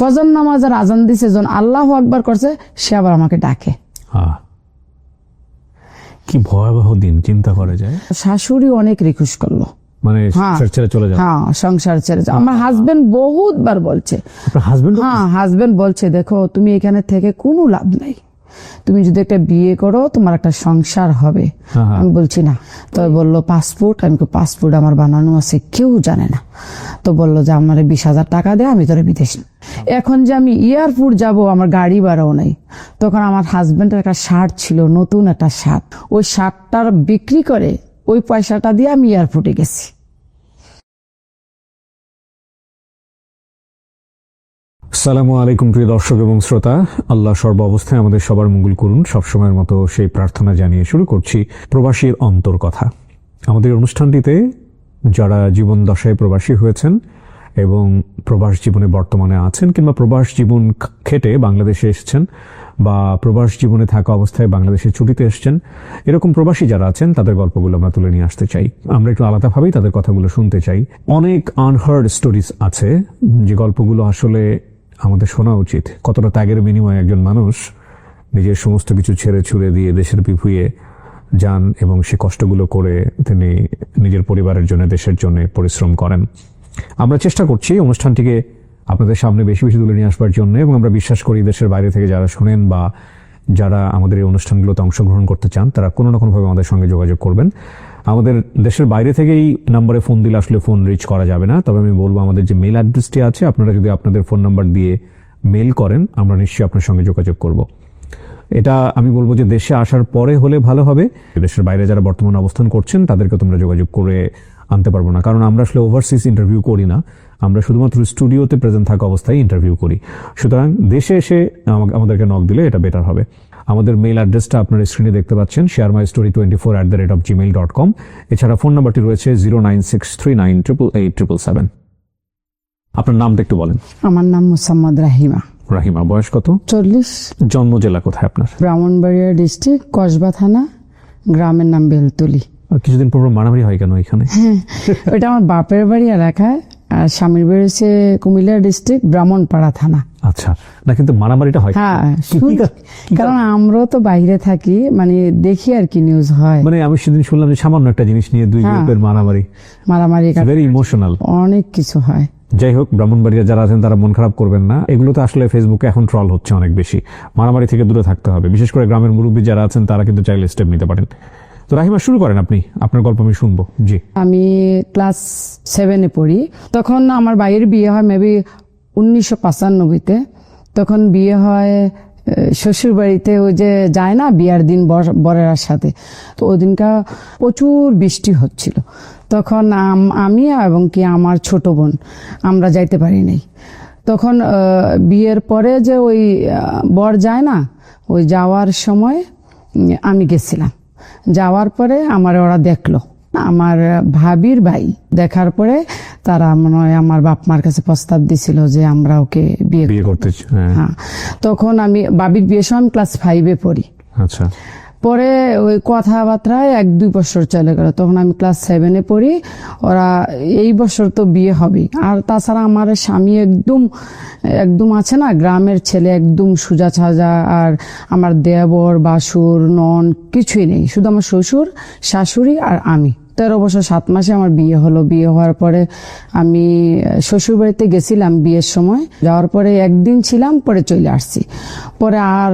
ফজর নামাজের আজান দিছে, যখন আল্লাহু আকবার করছে, সে আবার আমাকে ডাকে। কি ভয়াবহ দিন, চিন্তা করা যায়। শাশুড়ি অনেক রিকোয়েস্ট করলো, মানে ছেড়ে চলে যাও। হ্যাঁ, সংসার ছেড়ে যাও। আমার হাজবেন্ড বহুতবার বলছে, হাজবেন্ড বলছে, দেখো তুমি এখানে থেকে কোনো লাভ নাই, তুমি যদি একটা বিয়ে করো তোমার একটা সংসার হবে। আমি বলছি না। তো বললো পাসপোর্ট, আমি পাসপোর্ট আমার বানানো আছে, কেউ জানে না। তো বললো যে আমার 20,000 টাকা দে, আমি তোরে বিদেশ। এখন যে আমি এয়ারপোর্ট যাব, আমার গাড়ি ভাড়াও নাই। তখন আমার হাজবেন্ডের একটা শার্ট ছিল, নতুন একটা শার্ট, ওই শার্টটার বিক্রি করে ওই পয়সাটা দিয়ে আমি এয়ারপোর্টে গেছি। আসসালামু আলাইকুম প্রিয় দর্শক এবং শ্রোতা, আল্লাহ সর্ব অবস্থায় আমাদের সবার মঙ্গল করুন, সবসময়ের মতো সেই প্রার্থনা জানিয়ে শুরু করছি প্রবাসীর অন্তর কথা। আমাদের অনুষ্ঠানটিতে যারা জীবন দশায় প্রবাসী হয়েছেন এবং প্রবাস জীবনে বর্তমানে আছেন, কিংবা প্রবাস জীবন খেটে বাংলাদেশে এসেছেন, বা প্রবাস জীবনে থাকা অবস্থায় বাংলাদেশে ছুটিতে এসেছেন, এরকম প্রবাসী যারা আছেন তাদের গল্পগুলো আমরা তুলে নিয়ে আসতে চাই। আমরা একটু আলাদাভাবেই তাদের কথাগুলো শুনতে চাই। অনেক আনহার্ড স্টোরিজ আছে, যে গল্পগুলো আসলে আমাদের শোনা উচিত। কতটা ত্যাগের বিনিময়ে একজন মানুষ নিজের সমস্ত কিছু ছেড়ে ছুড়ে দিয়ে দেশের বিভুঁইয়ে যান এবং সে কষ্টগুলো করে তিনি নিজের পরিবারের জন্য, দেশের জন্য পরিশ্রম করেন। আমরা চেষ্টা করছি অনুষ্ঠানটিকে আপনাদের সামনে বেশি বেশি তুলে নিয়ে আসবার জন্য, এবং আমরা বিশ্বাস করি দেশের বাইরে থেকে যারা শোনেন বা যারা আমাদের এই অনুষ্ঠানগুলোতে অংশগ্রহণ করতে চান, তারা কোনো না কোনোভাবে আমাদের সঙ্গে যোগাযোগ করবেন। আমাদের দেশের বাইরে থেকেই নাম্বারে ফোন দিলে আসলে ফোন রিচ করা যাবে না, তবে আমি বলবো আমাদের যে মেল অ্যাড্রেসটি আছে, আপনারা যদি আপনাদের ফোন নাম্বার দিয়ে মেল করেন, আমরা নিশ্চয়ই আপনার সঙ্গে যোগাযোগ করব। এটা আমি বলবো যে দেশে আসার পরে হলে ভালো হবে। দেশের বাইরে যারা বর্তমানে অবস্থান করছেন তাদেরকে তোমরা যোগাযোগ করে আনতে পারবো না, কারণ আমরা আসলে ওভারসিজ ইন্টারভিউ করি না, আমরা শুধুমাত্র স্টুডিওতে প্রেজেন্ট থাকা অবস্থায় ইন্টারভিউ করি। সুতরাং দেশে এসে আমাদেরকে নক দিলে এটা বেটার হবে। আমাদের মেইল অ্যাড্রেসটা আপনার স্ক্রিনে দেখতে পাচ্ছেন, sharemystory24@gmail.com। এছাড়া ফোন নাম্বারটি রয়েছে 09639888877। আপনার নামটা একটু বলেন। আমার নাম মোসাম্মদ রাহিমা। রাহিমা, বয়স কত? 40। জন্ম জেলা কোথায় আপনার? ব্রাহ্মণবাড়িয়া ডিস্ট্রিক্ট, কসবা থানা, গ্রামের নাম বেলতলি। কিছুদিন পর মারামারি হয় কেন এখানে? ওইটা আমার বাপের বাড়ি এলাকায়, আর স্বামীর বাড়ি হচ্ছে কুমিল্লা ডিস্ট্রিক্ট, ব্রাহ্মণপাড়া থানা। আচ্ছা, না কিন্তু মারামারিটা হয়? হ্যাঁ, কারণ আমরাও তো বাইরে থাকি, মানে দেখি আর কি নিউজ হয়। মানে আমি সেদিন শুনলাম যে সামান্য একটা জিনিস নিয়ে দুই গ্রুপের মারামারি, ভেরি ইমোশনাল, অনেক কিছু হয়। যাই হোক, ব্রাহ্মণবাড়িয়া যারা আছেন তারা মন খারাপ করবেন না। এগুলো তো আসলে ফেসবুকে এখন ট্রল হচ্ছে অনেক বেশি। মারামারি থেকে দূরে থাকতে হবে, বিশেষ করে গ্রামের মুরব্বী যারা আছেন তারা কিন্তু চাইলে স্টেপ নিতে পারেন। তো রাহিমা, শুরু করেন আপনি, আপনার গল্প আমি শুনবো। জি। আমি ক্লাস 7-এ পড়ি, তখন আমার ভাইয়ের বিয়ে হয় মেবি 1995-তে। তখন বিয়ে হয় শ্বশুর বাড়িতে, ওই যে যায় না বিয়ার দিন বরের সাথে, তো ওই দিনকা প্রচুর বৃষ্টি হচ্ছিল। তখন আমি এবং কি আমার ছোট বোন আমরা যাইতে পারি নাই। তখন বিয়ের পরে যে ওই বর যায় না, ওই যাওয়ার সময় আমি গেছিলাম। যাওয়ার পরে আমার ওরা দেখলো, আমার ভাবির ভাই দেখার পরে তারা মনে হয় আমার বাপ মার কাছে প্রস্তাব দিছিল যে আমরা ওকে বিয়ে করতে। হ্যাঁ, তখন আমি ভাবির বিয়ের সময় ক্লাস 5-এ পড়ি। আচ্ছা। পরে ওই কথাবার্তায় 1-2 বছর চলে গেল, তখন আমি ক্লাস 7-এ পড়ি। ওরা এই বছর তো বিয়ে হবে। আর তাছাড়া আমার স্বামী একদম আছে না, গ্রামের ছেলে, একদম সুজা ছাজা। আর আমার দেবর, বাসুর, নন কিছুই নেই, শুধু আমার শ্বশুর, শাশুড়ি আর আমি। 13 বছর 7 মাসে আমার বিয়ে হলো। বিয়ে হওয়ার পরে আমি শ্বশুর বাড়িতে গেছিলাম বিয়ের সময়। যাওয়ার পরে একদিন ছিলাম, পরে চলে আসছি। পরে আর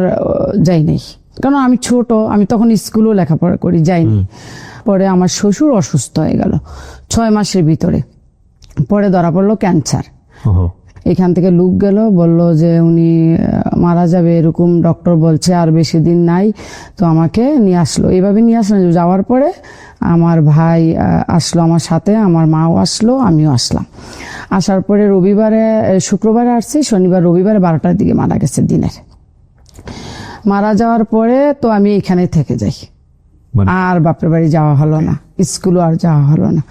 যাই নাই, কারণ আমি ছোট, আমি তখন স্কুলেও লেখাপড়া করি, যাইনি। পরে আমার শ্বশুর অসুস্থ হয়ে গেল 6 মাসের ভিতরে। পরে ধরা পড়লো ক্যান্সার। এখান থেকে লোক গেল, বলল যে উনি মারা যাবে, এরকম ডক্টর বলছে, আর বেশি দিন নাই। তো আমাকে নিয়ে আসলো, এইভাবে নিয়ে আসলো। যাওয়ার পরে আমার ভাই আসলো আমার সাথে, আমার মাও আসলো, আমিও আসলাম। আসার পরে শুক্রবারে আসছি, শনিবার রবিবারে 12টার দিকে মারা গেছে দিনের। মারা যাওয়ার পরে তো আমি এখানে থেকে যাই, আর বাপের বাড়ি যাওয়া হলো না, স্কুলও আর যাওয়া হলো না।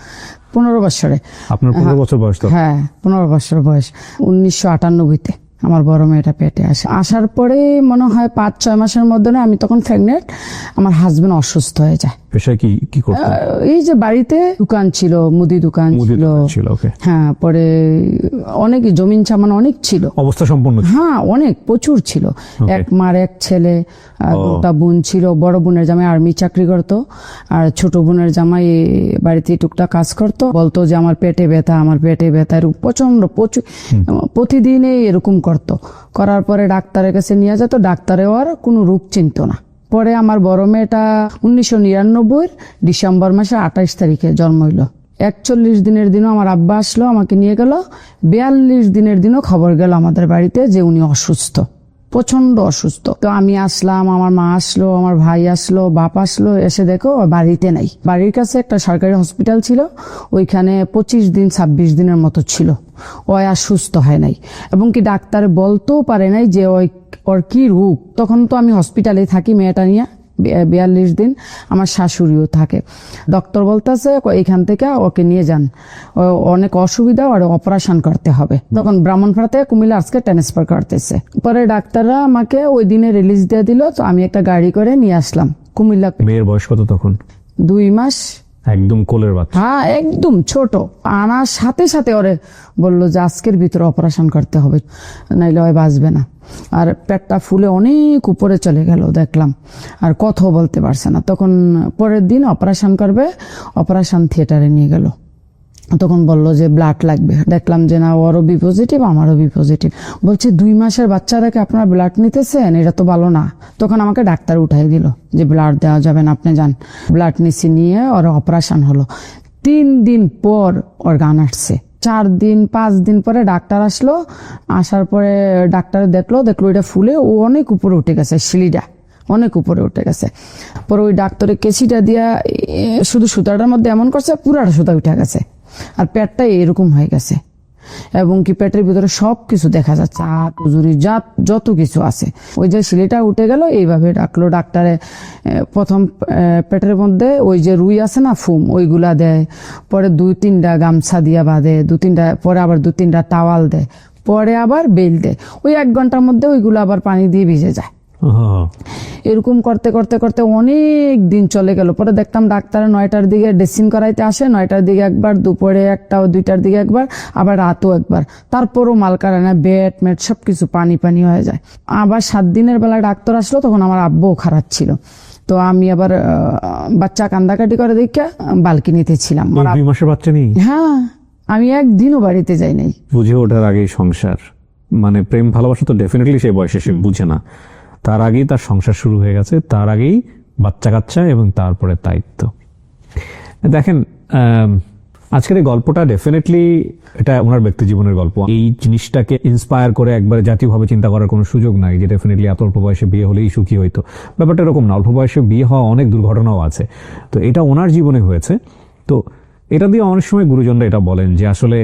15 বছরে। আপনার 15 বছর বয়স? হ্যাঁ, 15 বছর বয়স। 1998-তে আমার বড় মেয়েটা পেটে আসে। আসার পরে মনে হয় 5-6 মাসের মধ্যে আমি তখন প্রেগনেন্ট, আমার হাজবেন্ড অসুস্থ হয়ে যায়। পেশায় কি কি করতেন? এই যে বাড়িতে দোকান ছিল, মুদি দোকান মুদি ছিল। দোকান ছিল, ওকে। হ্যাঁ, পরে অনেক জমিন সামান অনেক ছিল। অবস্থা সম্পন্ন ছিল। হ্যাঁ, অনেক প্রচুর ছিল। এক মার এক ছেলে, আর দুটা বোন ছিল। বড় বোনের জামাই আর্মি চাকরি করতো, আর ছোট বোনের জামাই বাড়িতে টুকটাক কাজ করতো। বলতো যে আমার পেটে ব্যথা, আমার পেটে ব্যথা, এরকম প্রচুর প্রতিদিনই এরকম করতো। করার পরে ডাক্তারের কাছে নিয়ে যেত, ডাক্তারে আর কোনো রোগ চিনতো না। পরে আমার বড় মেয়েটা 1999 ডিসেম্বর মাসের 28 তারিখে জন্ম হইল। 41 দিনের দিনও আমার আব্বা আসলো, আমাকে নিয়ে গেল। 42 দিনের দিনও খবর গেল আমাদের বাড়িতে যে উনি অসুস্থ, প্রচন্ড অসুস্থ। তো আমি আসলাম, আমার মা আসলো, আমার ভাই আসলো, বাপ আসলো, এসে দেখো ও বাড়িতে নাই। বাড়ির কাছে একটা সরকারি হসপিটাল ছিল, ওইখানে 25 দিন 26 দিনের মতো ছিল। ও আর সুস্থ হয় নাই, এবং কি ডাক্তার বলতেও পারে নাই যে ওর কি রোগ। তখন তো আমি হসপিটালে থাকি মেয়েটা নিয়ে 42 দিন, আমার শাশুড়িও থাকে। ডক্টর বলতেছে এখান থেকে ওকে নিয়ে যান, অনেক অসুবিধা, আর অপারেশন করতে হবে। তখন ব্রাহ্মণপাড়া থেকে কুমিল্লা আজকে ট্রান্সফার করতেছে। পরে ডাক্তাররা আমাকে ওই দিনে রিলিজ দিয়ে দিল। তো আমি একটা গাড়ি করে নিয়ে আসলাম কুমিল্লা। মেয়ের বয়স কত তখন? 2 মাস। একদম কোলের বাচ্চা। হ্যাঁ, একদম ছোট। আনার সাথে সাথে ওরে বললো যে আজকের ভিতরে অপারেশন করতে হবে, নাইলে ওই বাঁচবে না। আর পেটটা ফুলে অনেক উপরে চলে গেল দেখলাম, আর কথাও বলতে পারছে না। তখন পরের দিন অপারেশন করবে, অপারেশন থিয়েটারে নিয়ে গেল। তখন বললো যে ব্লাড লাগবে। দেখলাম যে না, ওরও বি পজিটিভ, আমারও বি পজিটিভ। বলছে 2 মাসের বাচ্চাটাকে আপনারা ব্লাড নিতেছেন, এটা তো ভালো না। তখন আমাকে ডাক্তার উঠাই দিল যে ব্লাড দেওয়া যাবে না, আপনি যান। ব্লাড নিচে নিয়ে ওর অপারেশন হলো। 3 দিন পর ওর গান আসছে। 4 দিন 5 দিন পরে ডাক্তার আসলো। আসার পরে ডাক্তার দেখলো এটা ফুলে ও অনেক উপরে উঠে গেছে, সিঁড়িটা অনেক উপরে উঠে গেছে। পরে ওই ডাক্তারের কেসিটা দিয়া শুধু সুতাটার মধ্যে এমন করছে, পুরাটা সুতা উঠে গেছে, আর পেটটা এরকম হয়ে গেছে। এবং কি পেটের ভিতরে সবকিছু দেখা যাচ্ছে, হাত উজুরি যত কিছু আছে। ওই যে সিলিটা উঠে গেল, এইভাবে ডাকলো ডাক্তারে। প্রথম পেটের মধ্যে ওই যে রুই আছে না, ফুম, ওইগুলা দেয়। পরে 2-3টা গামছা দিয়া বাঁধে, 2-3টা, পরে আবার 2-3টা টাওয়াল দেয়, পরে আবার বেল দেয়। ওই 1 ঘন্টার মধ্যে ওইগুলো আবার পানি দিয়ে ভিজে যায়। এরকম করতে করতে করতে অনেক দিন চলে গেল। পরে দেখতাম ডাক্তার 9টার দিকে ড্রেসিং করাইতে আসে, 9টার দিকে একবার, দুপুরে একটা, 2টার দিকে একবার, আবার রাতও একবার। তারপরও মাল কাড়ে না, বেড মেট সবকিছু পানি পানি হয়ে যায়। আবার 7 দিনের বেলা ডাক্তার আসলো, তখন আমার আব্বুও খারাপ ছিল। তো আমি আবার বাচ্চা কান্দাকাটি করে দেখে বালকিনিতে ছিলাম। 2 মাসের বাচ্চা নেই? হ্যাঁ, আমি একদিনও বাড়িতে যাই নাই। বুঝে ওঠার আগেই সংসার, মানে প্রেম ভালোবাসা তো ডেফিনেটলি সেই বয়সে সে বুঝে না, তার আগেই তার সংসার শুরু হয়ে গেছে, তার আগেই বাচ্চা কাচ্চা, এবং তারপরে দায়িত্ব। দেখেন, আজকের এই গল্পটা ডেফিনেটলি এটা ওনার ব্যক্তি জীবনের গল্প। এই জিনিসটাকে ইন্সপায়ার করে একবারে জাতীয়ভাবে চিন্তা করার কোনো সুযোগ নাই যে ডেফিনেটলি এত অল্প বয়সে বিয়ে হলেই সুখী হইতো। ব্যাপারটা এরকম না, অল্প বয়সে বিয়ে হওয়া অনেক দুর্ঘটনাও আছে। তো এটা ওনার জীবনে হয়েছে। তো এটা দিয়ে অনেক সময় গুরুজনরা এটা বলেন যে আসলে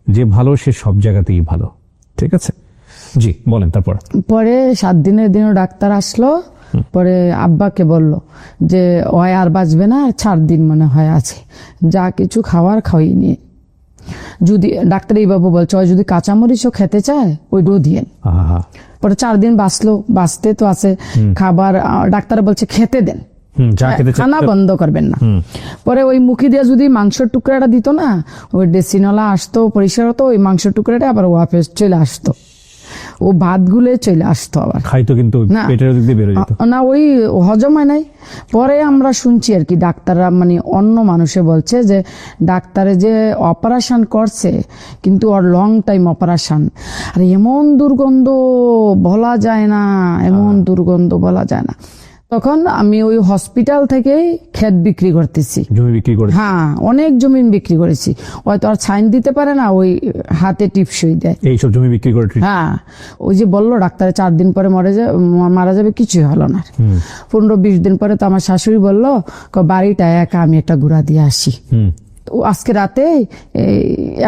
যে ভালো সে সব জায়গাতেই ভালো। ঠিক আছে, জি বলেন। তারপর পরে 7 দিনের দিনও ডাক্তার আসলো। পরে আব্বাকে বলল যে ওই আর বাঁচবে না, 4 দিন মনে হয় আছে, যা কিছু খাওয়ার খাওয়াই নিয়ে। যদি ডাক্তার এইভাবে বলছে, ওই যদি কাঁচামরিচও খেতে চায় ওইটাও দিয়েন। পরে 4 দিন বাঁচতে তো আছে। খাবার ডাক্তার বলছে খেতে দেন, খানা বন্ধ করবেন না। পরে ওই মুখি দিয়ে যদি মাংসের টুকরাটা দিত না, ওই ডেসিনলা আসতো, পরিষ্কার হতো, ওই মাংসের টুকরাটা আবার ওয়াপেস চলে আসতো, ও ভাত গুলে চলে আসতো আবার খাইতো, কিন্তু পেটের দিক দিয়ে বের হয়ে যেত না, ওই হজম হয় নাই। পরে আমরা শুনছি আর কি, ডাক্তাররা মানে অন্য মানুষে বলছে যে ডাক্তারে যে অপারেশন করছে, কিন্তু ওর লং টাইম অপারেশন, আর এমন দুর্গন্ধ বলা যায় না, এমন দুর্গন্ধ বলা যায় না। তখন আমি ওই হসপিটাল থেকেই ক্ষেত বিক্রি করতেছি, জমি বিক্রি করে। হ্যাঁ, অনেক জমি বিক্রি করেছি। হয়তো আর ছাইন দিতে পারে না, ওই হাতে টিপসই দেয়, এইসব জমি বিক্রি করে। হ্যাঁ, ওই যে বললো ডাক্তারে 4 দিন পরে মারা যাবে, কিছুই হলো না। 15-20 দিন পরে তো আমার শাশুড়ি বললো বাড়িটা একা, আমি একটা ঘুরা দিয়ে আসি। আজকে রাতে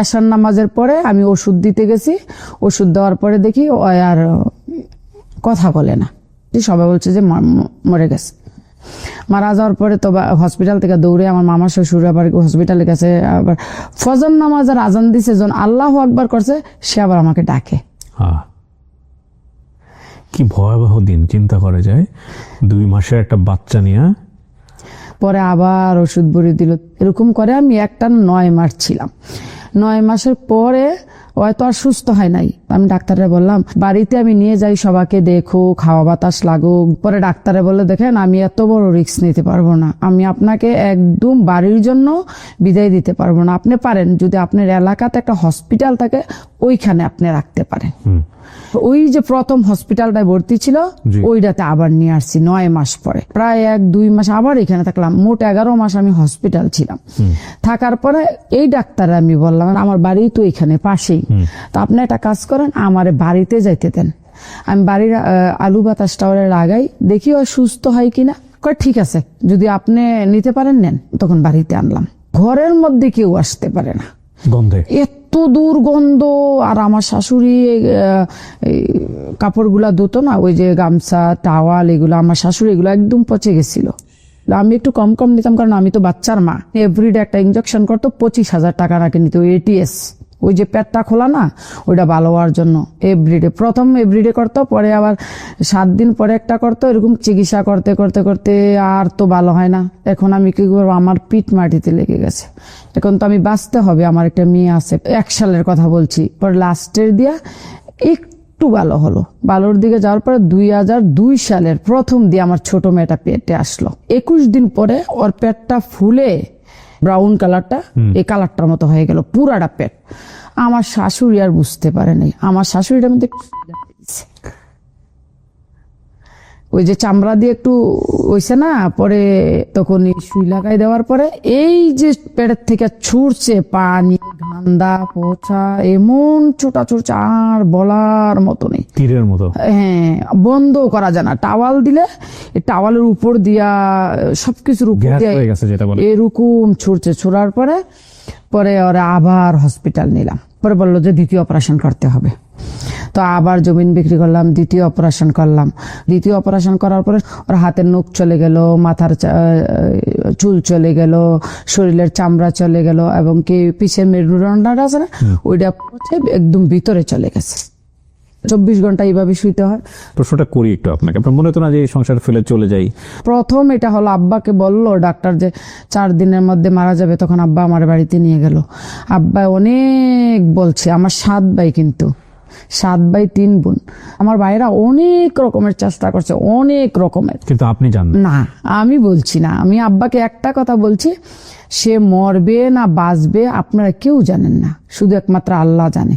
এশার নামাজের পরে আমি ওষুধ দিতে গেছি। ওষুধ দেওয়ার পরে দেখি ও আর কথা বলে না, সবাই বলছে যে মরে গেছে। মারা যাওয়ার পরে তো হসপিটাল থেকে দৌড়ে আমার মামা শ্বশুর আবার হসপিটালে গেছে। আবার ফজর নামাজের আজান দিছে, যখন আল্লাহু আকবার করছে, সে আবার আমাকে ডাকে। কি ভয়াবহ দিন চিন্তা করা যায়, 2 মাসের একটা বাচ্চা নিয়ে। পরে আবার ওষুধ বড়ি দিল। এরকম করে আমি একটা 9 মাস ছিলাম। 9 মাসের পরে হয়তো আর সুস্থ হয় নাই। আমি ডাক্তারে বললাম বাড়িতে আমি নিয়ে যাই, সবাইকে দেখো, খাওয়া বাতাস লাগুক। পরে ডাক্তারে বললে দেখেন আমি এত বড় রিস্ক নিতে পারবো না, আমি আপনাকে একদম বাড়ির জন্য বিদায় দিতে পারবো না। আপনি পারেন যদি আপনার এলাকাতে একটা হসপিটাল থাকে ওইখানে আপনি রাখতে পারেন। ওই যে প্রথম হসপিটালটায় ভর্তি ছিল ওইটাতে আবার নিয়ে আসছি 9 মাস পরে। প্রায় 1-2 মাস আবার এখানে থাকলাম, মোট 11 মাস আমি হসপিটাল ছিলাম। থাকার পরে এই ডাক্তার আমি বললাম আমার বাড়ি তো এখানে পাশেই, তো আপনি একটা কাজ করেন আমার বাড়িতে যাইতে দেন, আমি বাড়ির আলু বাতাস টাওয়ারে লাগাই, দেখি ও সুস্থ হয় কিনা। কয় ঠিক আছে, যদি আপনি নিতে পারেন নেন। তখন বাড়িতে আনলাম, ঘরের মধ্যে কেউ আসতে পারে না, গন্ধে এত দুর্গন্ধ। আর আমার শাশুড়ি কাপড়গুলা ধুতো না, ওই যে গামছা টাওয়াল এগুলো, আমার শাশুড়ি এগুলো একদম পচে গেছিল। আমি একটু কম কম নিতাম কারণ আমি তো বাচ্চার মা। এভরিডে একটা ইনজেকশন করতো, 25,000 টাকা রাখে নিত, ATS, ওই যে পেটটা খোলা না ওইটা ভালো হওয়ার জন্য। এভরিডে, প্রথম এভরিডে করতো, পরে আবার 7 দিন পরে একটা করতো। এরকম চিকিৎসা করতে করতে করতে আর তো ভালো হয় না। এখন আমি কি করবো, আমার পিঠ মাটিতে লেগে গেছে। এখন তো আমি বাঁচতে হবে, আমার একটা মেয়ে আছে, 1 সালের কথা বলছি। পরে লাস্টের দিয়া একটু ভালো হলো, ভালোর দিকে যাওয়ার পরে 2002 সালের প্রথম দিয়ে আমার ছোট মেয়েটা পেটে আসলো। 21 দিন পরে ওর পেটটা ফুলে ব্রাউন কালারটা এই কালারটার মতো হয়ে গেল, পুরাটা পেট। আমার শাশুড়ি আর বুঝতে পারে নাই, আমার শাশুড়িটার মধ্যে ওই যে চামড়া দিয়ে একটু হইছে না, পরে তখন সুই লাগাই দেওয়ার পরে এই যে পেটের থেকে ছুটছে পানি, গান্দা, পোছা, এমন ছোটা ছুটছে আর বলার মতো নেই, তীরের মতো। হ্যাঁ, বন্ধ করা যায় না। টাওয়াল দিলে টাওয়ালের উপর দিয়া সবকিছুর উপর গ্যাস দিয়ে হয়ে গেছে যেটা বলে। এরকম ছুটছে। ছোড়ার পরে পরে ওরা আবার হসপিটাল নিলাম। পরে বললো যে দ্বিতীয় অপারেশন করতে হবে। তো আবার জমিন বিক্রি করলাম, দ্বিতীয় অপারেশন করলাম। দ্বিতীয় অপারেশন করার পরে ওর হাতের নখ চলে গেল, মাথার চুল চলে গেল, শরীরের চামড়া চলে গেল, এবং কি পিছের মেরুদণ্ডটা আছে না ওইটা একদম ভিতরে চলে গেছে। 24 ঘন্টা এইভাবে শুইতে হয়। প্রশ্নটা করি একটু আপনাকে, আপনার মনে হতো না যে এই সংসার ফেলে চলে যাই? প্রথম এটা হলো আব্বাকে বললো ডাক্তার যে 4 দিনের মধ্যে মারা যাবে, তখন আব্বা আমার বাড়িতে নিয়ে গেল। আব্বা অনেক বলছে, আমার 7 ভাই, কিন্তু 7 ভাই 3 বোন, আমার ভাইরা অনেক রকমের চেষ্টা করছে, অনেক রকমের, কিন্তু আপনি জানেন না। আমি বলছি না, আমি আব্বাকে একটা কথা বলছি, সে মরবে না বাঁচবে আপনারা কেউ জানেন না, শুধু একমাত্র আল্লাহ জানে।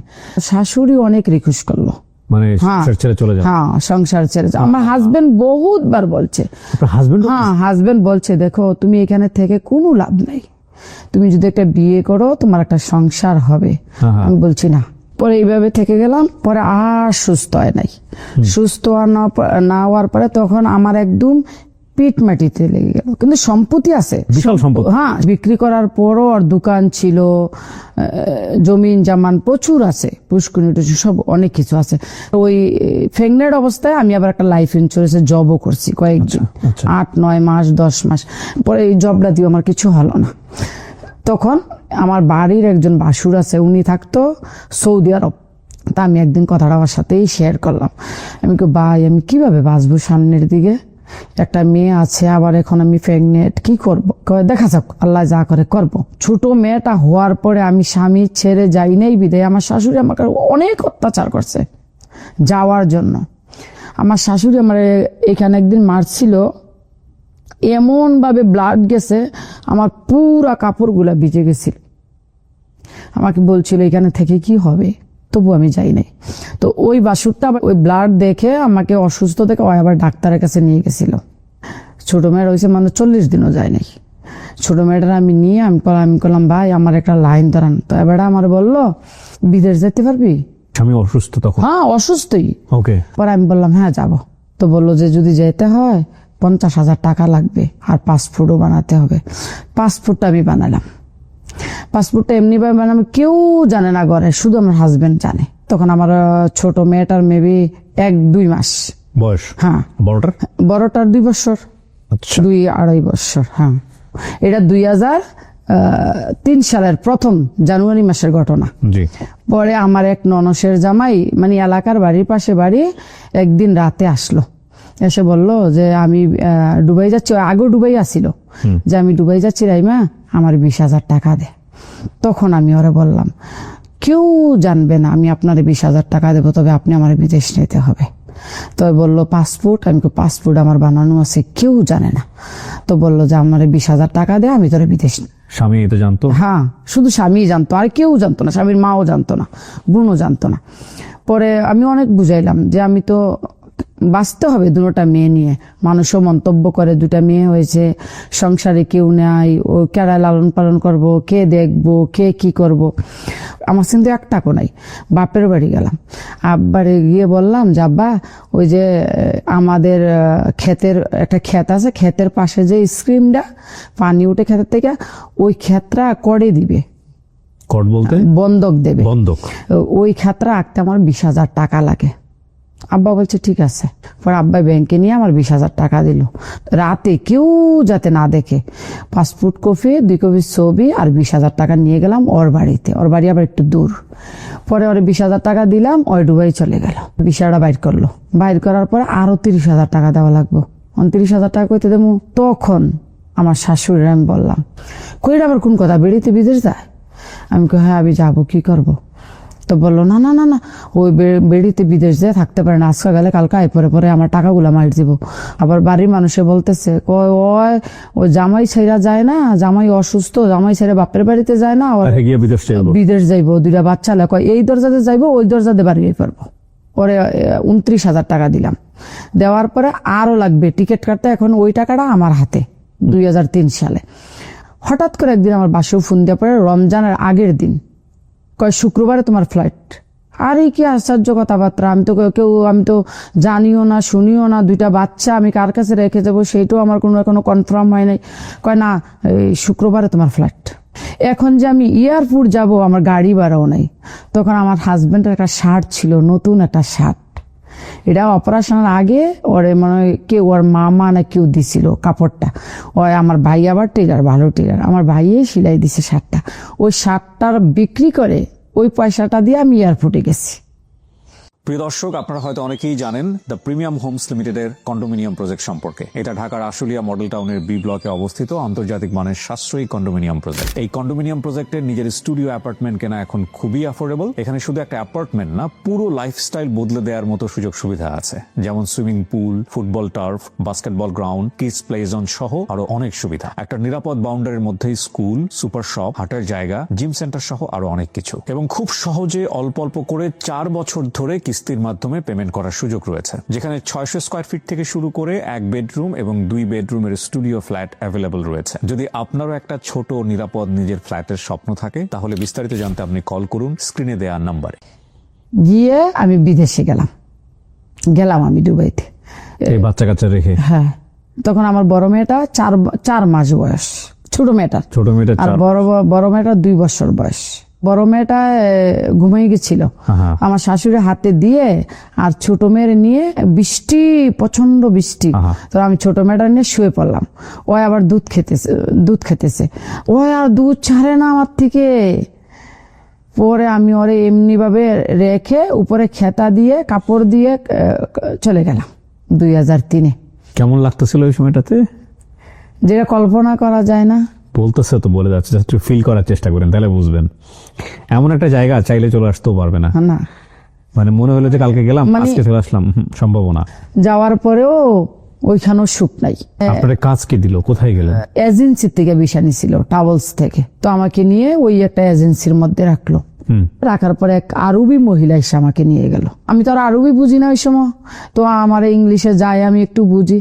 শাশুড়ি অনেক রিকোয়েস্ট করলো, মানে সংসার ছেড়ে চলে যান। হ্যাঁ, সংসার ছেড়ে যাও। আমার হাজবেন্ড বহুতবার বলছে, আপনার হাজবেন্ড? হ্যাঁ, হাজবেন্ড বলছে দেখো তুমি এখানে থেকে কোনো লাভ নাই, তুমি যদি একটা বিয়ে করো তোমার একটা সংসার হবে। আমি বলছি না। পরে এইভাবে থেকে গেলাম, পরে আর সুস্থ হয় নাই। সুস্থ না হওয়ার পরে তখন আমার একদম পিঠ মাটিতে লেগে গেল। কিন্তু সম্পত্তি আছে, বিশাল সম্পত্তি। হ্যাঁ, বিক্রি করার পরও আর দোকান ছিল, জমিন জামান প্রচুর আছে, পুষ্করিণী টুসকুনি সব অনেক কিছু আছে। ওই প্রেগনেন্ট অবস্থায় আমি আবার একটা লাইফ ইন্স্যুরেন্সের জবও করছি কয়েকদিন, 8-9 মাস 10 মাস। পরে এই জবটা দিয়ে আমার কিছু হলো না। তখন আমার বাড়ির একজন ভাসুর আছে, উনি থাকতো সৌদি আরব। তা আমি একদিন কথাটা আমার সাথেই শেয়ার করলাম। আমি ভাই আমি কিভাবে বাঁচবো সামনের দিকে, একটা মেয়ে আছে, আবার এখন আমি প্রেগনেন্ট, কি করবো? দেখা যাক, আল্লাহ যা করে করব। ছোট মেয়েটা হওয়ার পরে আমি স্বামী ছেড়ে যাই নাই বিদায় আমার শাশুড়ি আমাকে অনেক অত্যাচার করছে যাওয়ার জন্য। আমার শাশুড়ি আমার এখানে একদিন মারছিল, এমন ভাবে ব্লাড গেছে, আমার পুরা কাপড়গুলা ভিজে গেছিল। আমাকে বলছিল এখানে থেকে কি হবে, তবু আমি যাই নাই। তো ওই বাসুরটা ওই ব্লাড দেখে আমাকে অসুস্থ দেখে ওই আবার ডাক্তারের কাছে নিয়ে গেছিল। ছোট মেয়ের হয়েছে মানে 40 দিনও যায় নাই। ছোট মেয়েটার আমি নিয়ে আমি করলাম ভাই আমার একটা লাইন ধরান। তো এবার আমার বললো বিদেশ যেতে পারবি? আমি অসুস্থ তখন। হ্যাঁ, অসুস্থই। ওকে। পরে আমি বললাম হ্যাঁ যাব। তো বললো যে যদি যেতে হয় 50,000 টাকা লাগবে, আর পাসপোর্টও বানাতে হবে। পাসপোর্টটা আমি বানালাম। পাসপোর্টটা এমনি ভাবে বানালাম, কেউ জানে না ঘরে, শুধু আমার হাজবেন্ড জানে। তখন আমার ছোট মেয়েটার মেবি 1-2 মাস বয়স। হ্যাঁ, বড়টার 2 বছর, 2-2.5 বছর। হ্যাঁ, এটা 2003 সালের প্রথম জানুয়ারি মাসের ঘটনা। পরে আমার এক ননসের জামাই, মানে এলাকার বাড়ির পাশে বাড়ি, একদিন রাতে আসলো। এসে বলল যে আমি দুবাই যাচ্ছি, আগেও দুবাই আসছিল, যে আমি দুবাই যাচ্ছি রাইমা, আমার 20,000 টাকা দে। তখন আমি ওরে বললাম, কেউ জানবে না আমি আপনার 20,000 টাকা দেবো, তবে আপনি আমার বিদেশ নিতে হবে। তো বললো পাসপোর্ট, আমি পাসপোর্ট আমার বানানো আছে, কেউ জানে না। তো বললো যে আমার 20,000 টাকা দে, আমি তোর বিদেশ। স্বামী এটা জানতো? হ্যাঁ, শুধু স্বামী জানতো, আর কেউ জানতো না, স্বামীর মাও জানতো না, বোনও জানতো না। পরে আমি অনেক বুঝাইলাম যে আমি তো বাঁচতে হবে দুটা মেয়ে নিয়ে, মানুষও মন্তব্য করে 2টা মেয়ে হয়েছে, সংসারে কেউ নাই, ও কেরা লালন পালন করব, কে দেখবো, কে কি করব। আমার কিন্তু এক টাকা নাই। বাপের বাড়ি গেলাম, আব্বারে গিয়ে বললাম যে আব্বা, ওই যে আমাদের ক্ষেতের একটা ক্ষেত আছে, ক্ষেতের পাশে যে স্ক্রিমটা পানি উঠে ক্ষেতের থেকে, ওই ক্ষেতটা করে দিবে। কট বলতে? বন্ধক দেবে। বন্ধক? ওই ক্ষেতটা আঁকতে আমার 20,000 টাকা লাগে। আব্বা বলছে ঠিক আছে। পরে আব্বা ব্যাংকে নিয়ে আমার 20,000 টাকা দিল, রাতে কেউ যাতে না দেখে। পাসপোর্ট কপি, 2 কপি ছবি আর 20,000 টাকা নিয়ে গেলাম ওর বাড়িতে। ওর বাড়ি আবার একটু দূর। পরে ওর 20,000 টাকা দিলাম, ওই দুবাই চলে গেল। ভিসাটা বাইর করলো, বাইর করার পরে আরো 30,000 টাকা দেওয়া লাগবে। 29,000 টাকা কইতে দেবো। তখন আমার শাশুড়ির আমি বললাম, কইরা আবার কোন কথা, বেড়িতে বিদেশ যায়? আমি কই হ্যাঁ আমি যাবো, কি করব? তো বললো না না না না, ওই বেড়িতে বিদেশ যেয়ে থাকতে পারে না, আজকে গেলে কালকে পরে পরে আমার টাকাগুলো মার দিব। আবার বাড়ির মানুষে বলতেছে, ওই জামাই ছেড়া যায় না, জামাই অসুস্থ, জামাই ছেড়ে বাপের বাড়িতে যায় না, বিদেশ যাইবো, 2টা বাচ্চা লেখ, এই দরজাতে যাইবো, ওই দরজাতে বাড়ি পারবো। পরে 29,000 টাকা দিলাম। দেওয়ার পরে আরো লাগবে টিকিট কাটতে, এখন ওই টাকাটা আমার হাতে। 2003 সালে হঠাৎ করে একদিন আমার বাসায় ফোন দেওয়ার পরে, রমজানের আগের দিন, কয় শুক্রবারে তোমার ফ্লাইট। আরে কি আশ্চর্য কথাবার্তা, আমি তো জানিও না, শুনিও না, 2টা বাচ্চা আমি কার কাছে রেখে যাবো সেইটাও আমার এখনো কনফার্ম হয় নাই। কয় না, শুক্রবারে তোমার ফ্লাইট। এখন যে আমি এয়ারপোর্ট যাব, আমার গাড়ি ভাড়াও নাই। তখন আমার হাজবেন্ডের একটা শার্ট ছিল, নতুন একটা শার্ট, এটা অপারেশনের আগে ওরে মানে কেউ, ওর মামা না কেউ দিছিল কাপড়টা। ওই আমার ভাই আবার টেলার, ভালো টেলার, আমার ভাইয়ে সেলাই দিছে শার্টটা। ওই শার্টটার বিক্রি করে ওই পয়সাটা দিয়ে আমি এয়ারপোর্টে গেছি। প্রিয় দর্শক, আপনারা হয়তো অনেকেই জানেন দ্য প্রিমিয়াম হোমস লিমিটেডের কন্ডোমিনিয়াম প্রজেক্ট সম্পর্কে। এটা ঢাকার আশুলিয়া মডেল টাউনের বি ব্লকে অবস্থিত আন্তর্জাতিক মানের সাশ্রয়ী কন্ডোমিনিয়াম প্রজেক্ট। এই কন্ডোমিনিয়াম প্রজেক্টের নিজের স্টুডিও অ্যাপার্টমেন্ট কেনা এখন খুবই অ্যাফোর্ডেবল। এখানে শুধু একটা অ্যাপার্টমেন্ট না, পুরো লাইফস্টাইল বদলে দেওয়ার মতো সুযোগ সুবিধা আছে, যেমন swimming pool, football turf, basketball ground, kids play zone সহ আরো অনেক সুবিধা। একটা নিরাপদ বাউন্ডারির মধ্যেই স্কুল, সুপার শপ, হাটের জায়গা, জিম সেন্টার সহ আরো অনেক কিছু। এবং খুব সহজে অল্প অল্প করে 4 বছর ধরে কিস্তির মাধ্যমে পেমেন্ট করার সুযোগ রয়েছে, যেখানে 600 স্কয়ার ফিট থেকে শুরু করে 1 বেডরুম এবং 2 বেডরুমের স্টুডিও ফ্ল্যাট অ্যাভেলেবল রয়েছে। যদি আপনারও একটা ছোট নিরাপদ নিজের ফ্ল্যাটের স্বপ্ন থাকে, তাহলে বিস্তারিত জানতে আপনি কল করুন স্ক্রিনে দেওয়া নাম্বারে। গিয়ে আমি বিদেশে গেলাম আমি দুবাইতে, এই বাচ্চা কাচ্চা রেখে। হ্যাঁ, তখন আমার বড় মেয়েটা 4 মাস বয়স, ছোট মেয়েটা, আর বড় মেয়েটা 2 বছর বয়স। বড় মেয়েটা ঘুমিয়ে গেছিল, আমার শাশুড়ি হাতে দিয়ে, আর ছোট মেয়ের নিয়ে বৃষ্টি, প্রচন্ড বৃষ্টি। তো আমি ছোট মেয়েটা নিয়ে শুয়ে পড়লাম। ও আবার দুধ খেতেছে, ও আর দুধ ছাড়ে না আমার থেকে। পরে আমি ওরে এমনি ভাবে রেখে উপরে খেতা দিয়ে কাপড় দিয়ে চলে গেলাম 2003-এ। কেমন লাগতেছিল ওই সময়টাতে? যেটা কল্পনা করা যায় না। বলতেছে তো, বলে যাচ্ছে, জাস্ট ফিল করার চেষ্টা করেন, তাহলে বুঝবেন। এমন একটা জায়গা চাইলে চলে আসতেও পারবে না, মানে মনে হলো যে কালকে গেলাম, আজকে চলে আসলাম, সম্ভব না। যাওয়ার পরেও ওইখানেও সুখ নাই। আপনার কাজ কি দিল, কোথায় গেলেন? এজেন্সি থেকে ভিসা নিছিল, ট্রাভেলস থেকে। তো আমাকে নিয়ে ওই একটা এজেন্সির মধ্যে রাখলো। রাখার পরে এক আরবি মহিলা এসে আমাকে নিয়ে গেল। আমি তো আর আরবি বুঝি না ওই সময়, তো আমার ইংলিশে যাই, আমি একটু বুঝি।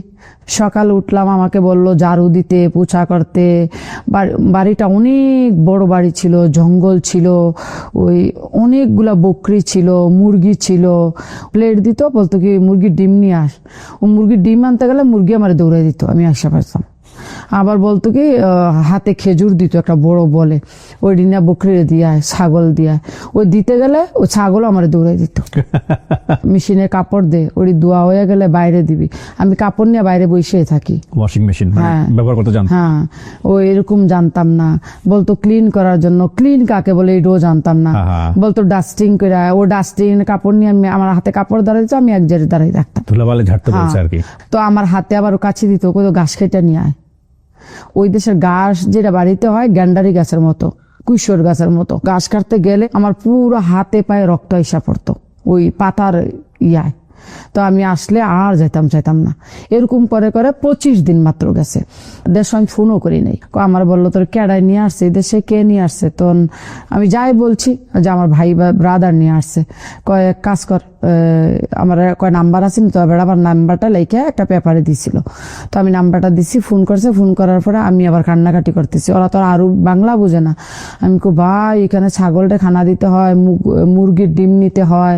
সকাল উঠলাম, আমাকে বললো ঝাড়ু দিতে, পোছা করতে। বাড়িটা অনেক বড় বাড়ি ছিল, জঙ্গল ছিল, ওই অনেকগুলা বকরি ছিল, মুরগি ছিল। প্লেট দিত, বলতো কি মুরগির ডিম নিয়ে আস। ও মুরগির ডিম আনতে গেলে মুরগি আমার দৌড়াই দিত, আমি আসা পারতাম। আবার বলতো কি হাতে খেজুর দিত একটা বড় বলে, ওই ডিনা বকরি দিয়া ছাগল দিয়া, ওই দিতে গেলে ওই ছাগল আমার দৌড়াই দিত। মেশিনে কাপড় দে, ওই ধোয়া হয়ে গেলে বাইরে দিবি, আমি কাপড় নিয়ে বাইরে বসে থাকি। ওয়াশিং মেশিন হ্যাঁ। ব্যবহার করতে জানতেন? হ্যাঁ, ও এরকম জানতাম না। বলতো ক্লিন করার জন্য, ক্লিন কাকে বলে এইটাও জানতাম না। বলতো ডাস্টিং করে, ও ডাস্টিং কাপড় নিয়ে আমি আমার হাতে কাপড় দাঁড়াইছে, আমি এক জায়গায় দাঁড়িয়ে রাখতাম, ধুলাবালি ঝাড়তে বলছে আর কি। তো আমার হাতে আবার ও কাছে দিত, কই ঘাস খেটে নিয়ে আয়। ওই দেশের ঘাস যেটা বাড়িতে হয় গ্যান্ডারি গাছের মতো, কুশোর গাছের মতো, ঘাস কাটতে গেলে আমার পুরো হাতে পায়ে রক্ত এসে পড়তো ওই পাতার ইয়ায়। তো আমি আসলে আর চাইতাম না। এরকম করে করে 25 দিন মাত্র গেছে। দেশ আমি ফোনও করি নাই। আমার বললো তোর কেডায় নিয়ে আসছে, দেশে কে নিয়ে আসছে? তখন আমি যাই বলছি যে আমার ভাই বা ব্রাদার নিয়ে আসছে। কয় এক কাজ কর, আমার কয় নাম্বার আছে তো, এবার আমার নাম্বারটা লেখে একটা পেপারে দিছিল। তো আমি নাম্বারটা দিছি, ফোন করছে। ফোন করার পরে আমি আবার কান্নাকাটি করতেছি, ওরা তো আরো বাংলা বুঝে না। আমি কো ভাই এখানে ছাগলটা খানা দিতে হয়, মুরগির ডিম নিতে হয়,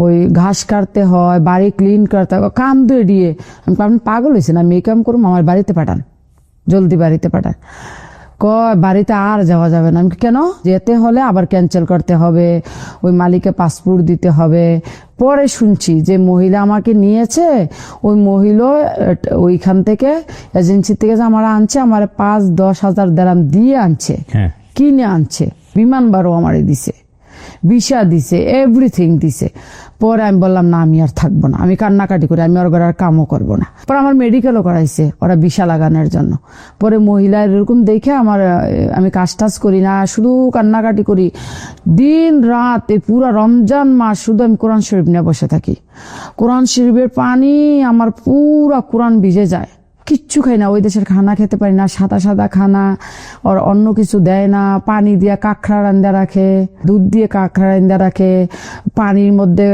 ওই ঘাস কাটতে হয়, বাড়ি ক্লিন করতে হয়, কাম দিয়ে। আমি আপনি পাগল হয়েছেন, আমি এই কাম করুম, আমার বাড়িতে পাঠান, জলদি বাড়িতে পাঠান। কয় বাড়িতে আর যাওয়া যাবে না। আমি কেন? যেতে হলে আবার ক্যান্সেল করতে হবে, ওই মালিককে পাসপোর্ট দিতে হবে। পরে শুনছি যে মহিলা আমাকে নিয়েছে, ওই মহিলা ওইখান থেকে এজেন্সি থেকে যে আমার আনছে, আমার 5-10 হাজার দেরাম দিয়ে আনছে, কিনে আনছে, বিমান ভাড়াও আমারে দিছে, ভিসা দিছে, এভরিথিং দিছে। পরে আমি বললাম না, আমি আর থাকবো না, আমি কান্নাকাটি করি, আমি ওর ঘরে আর কামও করবো না। পরে আমার মেডিকেলও করাইছে ওরা ভিসা লাগানোর জন্য। পরে মহিলা এরকম দেখে আমি কাজ টাজ করি না, শুধু কান্নাকাটি করি দিন রাত। এই পুরো রমজান মাস শুধু আমি কোরআন শরীফ নিয়ে বসে থাকি। কোরআন শরীফের পানি আমার পুরা কোরআন ভিজে যায়। কিচ্ছু খাই না, ওই দেশের খানা খেতে পারি না, সাদা খানা, আর অন্য কিছু দেয় না। পানি দিয়ে কাঁকড়া রান্দা রাখে, দুধ দিয়ে কাঁকড়া রান্দা রাখে, পানির মধ্যে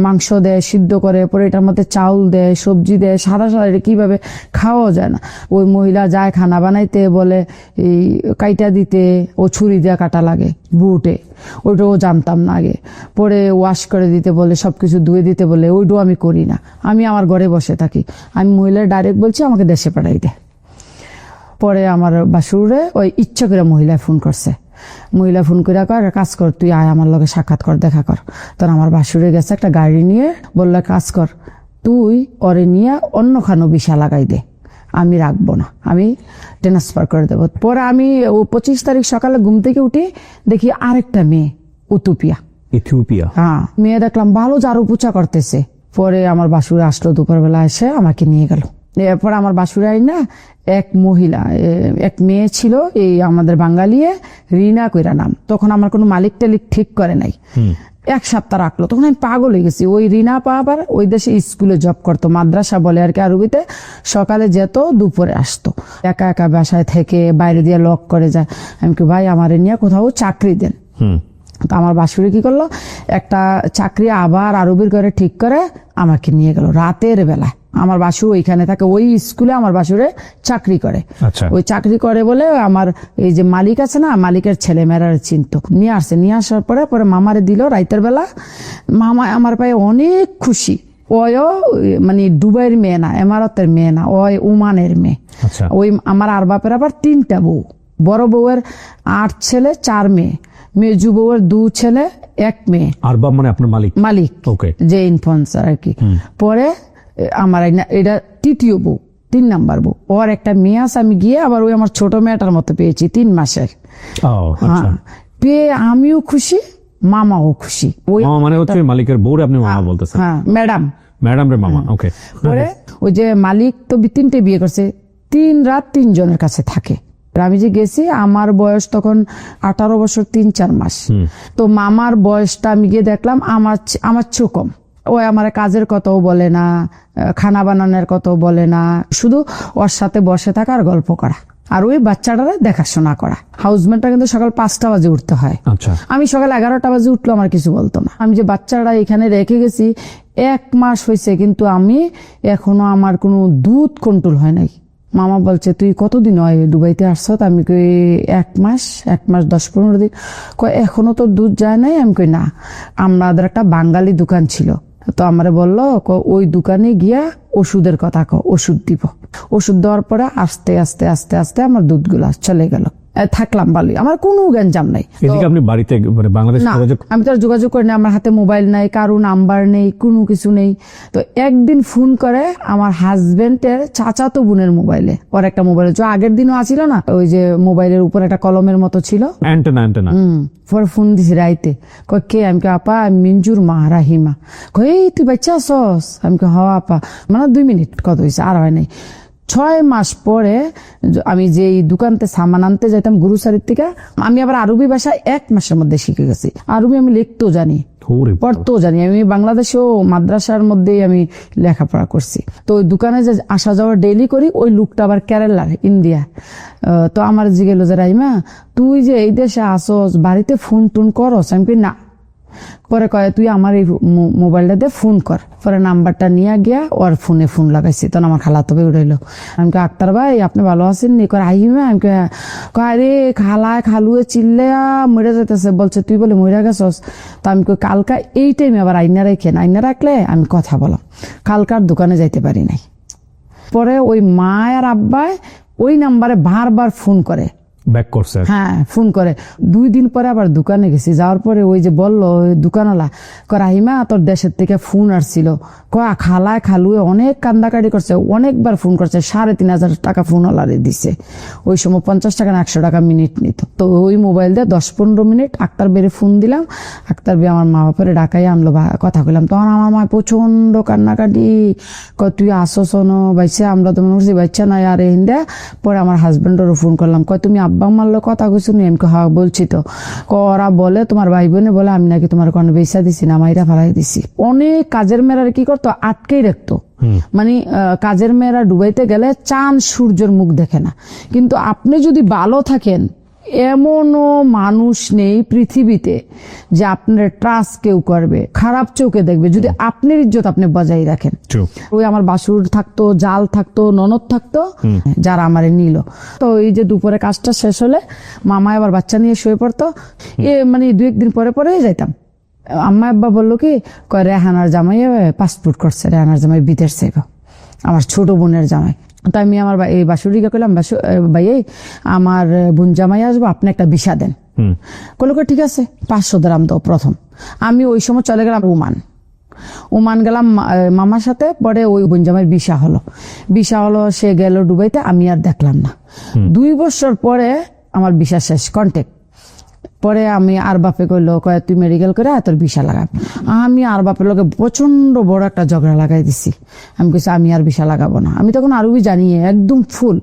মাংস দেয় সিদ্ধ করে, পরে এটার মধ্যে চাউল দেয়, সবজি দেয়, সাদা এটা কিভাবে খাওয়া যায় না। ওই মহিলা যায় খানা বানাইতে, বলে এই কাইটা দিতে, ও ছুরি দিয়ে কাটা লাগে বুটে, ওইটাও জানতাম না আগে। পরে ওয়াশ করে দিতে বলে, সবকিছু ধুয়ে দিতে বলে, ওইটাও আমি করি না, আমি আমার ঘরে বসে থাকি। আমি মহিলার ডাইরেক্ট বলছি আমাকে দেশে পাঠাই দে। পরে আমার বাসুরে ওই ইচ্ছা করে মহিলায় ফোন করছে, মহিলা ফোন করে কয় কাজ কর, তুই আয় আমার লগে সাক্ষাৎ কর, দেখা কর। তখন আমার বাসুরে গেছে একটা গাড়ি নিয়ে, বললো কাজ কর, তুই ওরে নিয়ে অন্য খানো ভিসা লাগাই দে, আমি রাখবো না, আমি ট্রান্সফার করে দেবো। পরে আমি 25 তারিখ সকালে ঘুম থেকে উঠি, দেখি আরেকটা মেয়ে ইথিওপিয়া, হ্যাঁ মেয়ে দেখলাম ভালো ঝাড়ু পোছা করতেছে। পরে আমার বাসুরে আসলো দুপুরবেলা, এসে আমাকে নিয়ে গেল। এরপর আমার বাসুরে আই না এক মহিলা, এক মেয়ে ছিল এই আমাদের বাঙালিয়ে, রিনা কইরা নাম। তখন আমার কোনো মালিক টালিক ঠিক করে নাই, 1 সপ্তাহ রাখলো। তখন আমি পাগল হয়ে গেছি। ওই রিনা আবার ওই দেশে স্কুলে জব করতো, মাদ্রাসা বলে আর কি আরবিতে। সকালে যেত, দুপুরে আসতো, একা একা বাসায় থেকে বাইরে দিয়ে লক করে যায়। আমি কি ভাই আমার নিয়ে কোথাও চাকরি দেন। তো আমার বাসুরি কি করলো, একটা চাকরি আবার আরবির ঘরে ঠিক করে আমাকে নিয়ে গেল রাতের বেলায়। আমার বাসু ওইখানে থাকে, ওই স্কুলে আমার বাসুরে চাকরি করে। ওই চাকরি করে বলে আমার এই যে মালিক আছে না, মালিকের ছেলে মেয়েরা চিনতো। নিয়ে আসার পরে মামারে দিল রাইতের বেলা। মামা আমার পায়ে অনেক খুশি। ওয়ও মানে দুবাইয়ের মেয়ে না, এমারতের মেয়ে না, ওই ওমানের মেয়ে। ওই আমার আর বাপের আবার 3টা বউ, বড় বউয়ের 8 ছেলে 4 মেয়ে, মেজু বউয়ের 2 ছেলে 1 মেয়ে। আরবাব মানে আপনার মালিক যে ইনফ্লুয়েন্সার আর কি। পরে আমার এটা 3য় বউ, 3 নাম্বার বউ। ওর একটা মেয়ে আছে, আমি গিয়ে আবার ওই আমার ছোট মেয়েটার মতো পেয়েছি 3 মাসের। হ্যাঁ, পেয়ে আমিও খুশি, মামাও খুশি। ওই মানে হচ্ছে মালিকের বউ, আপনি মামা বলতেছেন? হ্যাঁ, ম্যাডাম রে মামা। ওকে। পরে ওই যে মালিক তো 3টে বিয়ে করছে, 3 রাত 3 জনের কাছে থাকে। আমি যে গেছি, আমার বয়স তখন 18 বছর 3-4 মাস। তো মামার বয়সটা আমি গিয়ে দেখলাম আমার চেয়েও কম। ওই আমার কাজের কথাও বলে না, খানা বানানোর কথাও বলে না, শুধু ওর সাথে বসে থাকা আর গল্প করা, আর ওই বাচ্চাটারে দেখাশোনা করা। হাউসমেটটা কিন্তু সকাল 5টা বাজে উঠতে হয়, আমি সকাল 11টা বাজে উঠলো, আমার কিছু বলতো না। আমি যে বাচ্চাটা এখানে রেখে গেছি 1 মাস হয়েছে, কিন্তু আমি এখনো আমার কোনো দুধ কন্ট্রোল হয় নাই। মামা বলছে তুই কতদিন হয় দুবাইতে আসছ? আমি কই 1 মাস 10-15 দিন। কয় এখনো তোর দুধ যায় নাই? আমি কই না। আমাদের একটা বাঙালি দোকান ছিল, তো আমারে বললো ওই দোকানে গিয়া ওষুধের কথা কও, ওষুধ দিব। ওষুধ দেওয়ার পরে আস্তে আস্তে আস্তে আস্তে আমার দুধগুলা চলে গেল। থাকলাম ভালোই, আমার কোনো গ্যাঞ্জাম নাই। এদিকে আপনি বাড়িতে মানে বাংলাদেশ না, যোগাযোগ আমি তো আর যোগাযোগ করি না, আমার হাতে মোবাইল নাই, কারো নাম্বার নেই, কোনো কিছু নেই। তো একদিন ফোন করে আমার হাজবেন্ডের চাচাতো বোনের মোবাইলে, ওর একটা মোবাইল আগের দিনও আছিল না, ওই যে মোবাইলের উপর একটা কলমের মতো ছিল, অ্যান্টেনা পরে ফোন দিছি রাইতে, কয় কে? আমি কই আপা আমি মিঞ্জুর মা রাহিমা। কই এই তুই বাচ্চা আসস? আমি কই হওয়া আপা। মানে 2 মিনিট কত হয়েছে, আর হয় নাই। 6 মাস পরে আমি যে দোকানতে সামান আনতে যাইতাম গ্রোসারির থেকে, আমি আবার আরবি ভাষা 1 মাসের মধ্যে শিখে গেছি। আরবি আমি লিখতেও জানি, ওরে পড়তেও জানি। আমি বাংলাদেশেও মাদ্রাসার মধ্যেই আমি লেখাপড়া করছি। তো ওই দোকানে যে আসা যাওয়া ডেইলি করি, ওই লোকটা আবার কেরালার, ইন্ডিয়া। তো আমার জিগেল যে রাইমা তুই যে এই দেশে আসস, বাড়িতে ফোন টোন করস? আমি কই না। পরে কয় তুই আমার এই মোবাইলটা দিয়ে ফোন কর। পরে নাম্বারটা নিয়ে গিয়া ওর ফোনে ফোন লাগাইছি, তখন আমার খালাতো ভাই উঠাইলো। আমি কই আক্তার ভাই আপনি ভালো আছেন নি? কয় আহিমা। আমি কয় রে খালায় খালুয়ে চিল্লে মরে যেতেছে, বলছে তুই বলে মরে গেছস? তো আমি কই কালকা এই টাইমে আবার আইনা রেখেন, আইনা রাখলে আমি কথা বলাম। কালকার দোকানে যাইতে পারি নাই। পরে ওই মা আর আব্বায় ওই নাম্বারে বারবার ফোন করে, ব্যাক করছে। হ্যাঁ ফোন করে। 2 দিন পরে আবার দোকানে গেছি, যাওয়ার পরে ওই যে বললো দোকানওয়ালা, রাহিমা তোর দেশের থেকে ফোন আসছিল, খালায় খালুয়ে অনেক কান্দাকাটি করছে, অনেকবার ফোন করছে, 3,500 টাকা ফোনওয়ালারে দিছে। ওই সময় 50 টাকা না 100 টাকা মিনিট নিত। তো ওই মোবাইল দিয়ে 10-15 মিনিট আক্তার বেড়ে ফোন দিলাম। আক্তার বে আমার মা বাপরে ডাকাই আনলো, কথা কইলাম। তখন আমার মা প্রচন্ড কান্নাকাটি, তুই আসছ ন বাইচা? আমরা তো মনে করছি বাচ্চা নাই আর হিন্দা। পরে আমার হাজবেন্ডেরও ফোন করলাম, তুমি আব্বা মারলো কথা কইছো নি? আমি হ্যাঁ বলছি তো। ওরা বলে তোমার ভাই বোনে বলে আমি নাকি তোমার কোনো বেচা দিছি না, মাইরা ফেলাই দিছি। অনেক কাজের মেয়েরা কি করতো, আটকেই রাখতো। মানে কাজের মেয়েরা ডুবাইতে গেলে চাঁদ সূর্যের মুখ দেখে না। কিন্তু আপনি যদি ভালো থাকেন, এমনও মানুষ নেই পৃথিবীতে যে আপনার ট্রাস্ট কেউ করবে, খারাপ চোখে দেখবে, যদি আপনার ইজ্জত আপনি বজায় রাখেন। ওই আমার বাসুর থাকতো, জাল থাকতো, ননদ থাকতো, যারা আমারে নিল। তো এই যে দুপুরে কাজটা শেষ হলে মামা আবার বাচ্চা নিয়ে শুয়ে পড়তো। মানে 2-1 দিন পরে পরে যাইতাম। আম্মা আব্বা বললো কি, কয় রেহানার জামাই পাসপোর্ট করছে, রেহানার জামাই বিদেশ যাইব, আমার ছোট বোনের জামাই। তো আমি আমার এই বাসুরিকে কইলাম, ভাই আমার বোন জামাই আসবো, আপনি একটা ভিসা দেন। কইলো ঠিক আছে, 500 দিরাম দাও প্রথম। আমি ওই সময় চলে গেলাম ওমান গেলাম মামার সাথে। পরে ওই বোন জামাইয়ের ভিসা হলো, সে গেল দুবাইতে, আমি আর দেখলাম না। 2 বছর পরে আমার ভিসা শেষ, কন্ট্যাক্ট। পরে আমি আর বাপে কইলো, কয় তুই মেডিকেল করে তোর ভিসা লাগাব। আমি আর বাপের লোকে প্রচন্ড বড় একটা ঝগড়া লাগাই দিছি। আমি কইছি আমি আর ভিসা লাগাবো না। আমি তখন আরবি জানি একদম ফুল,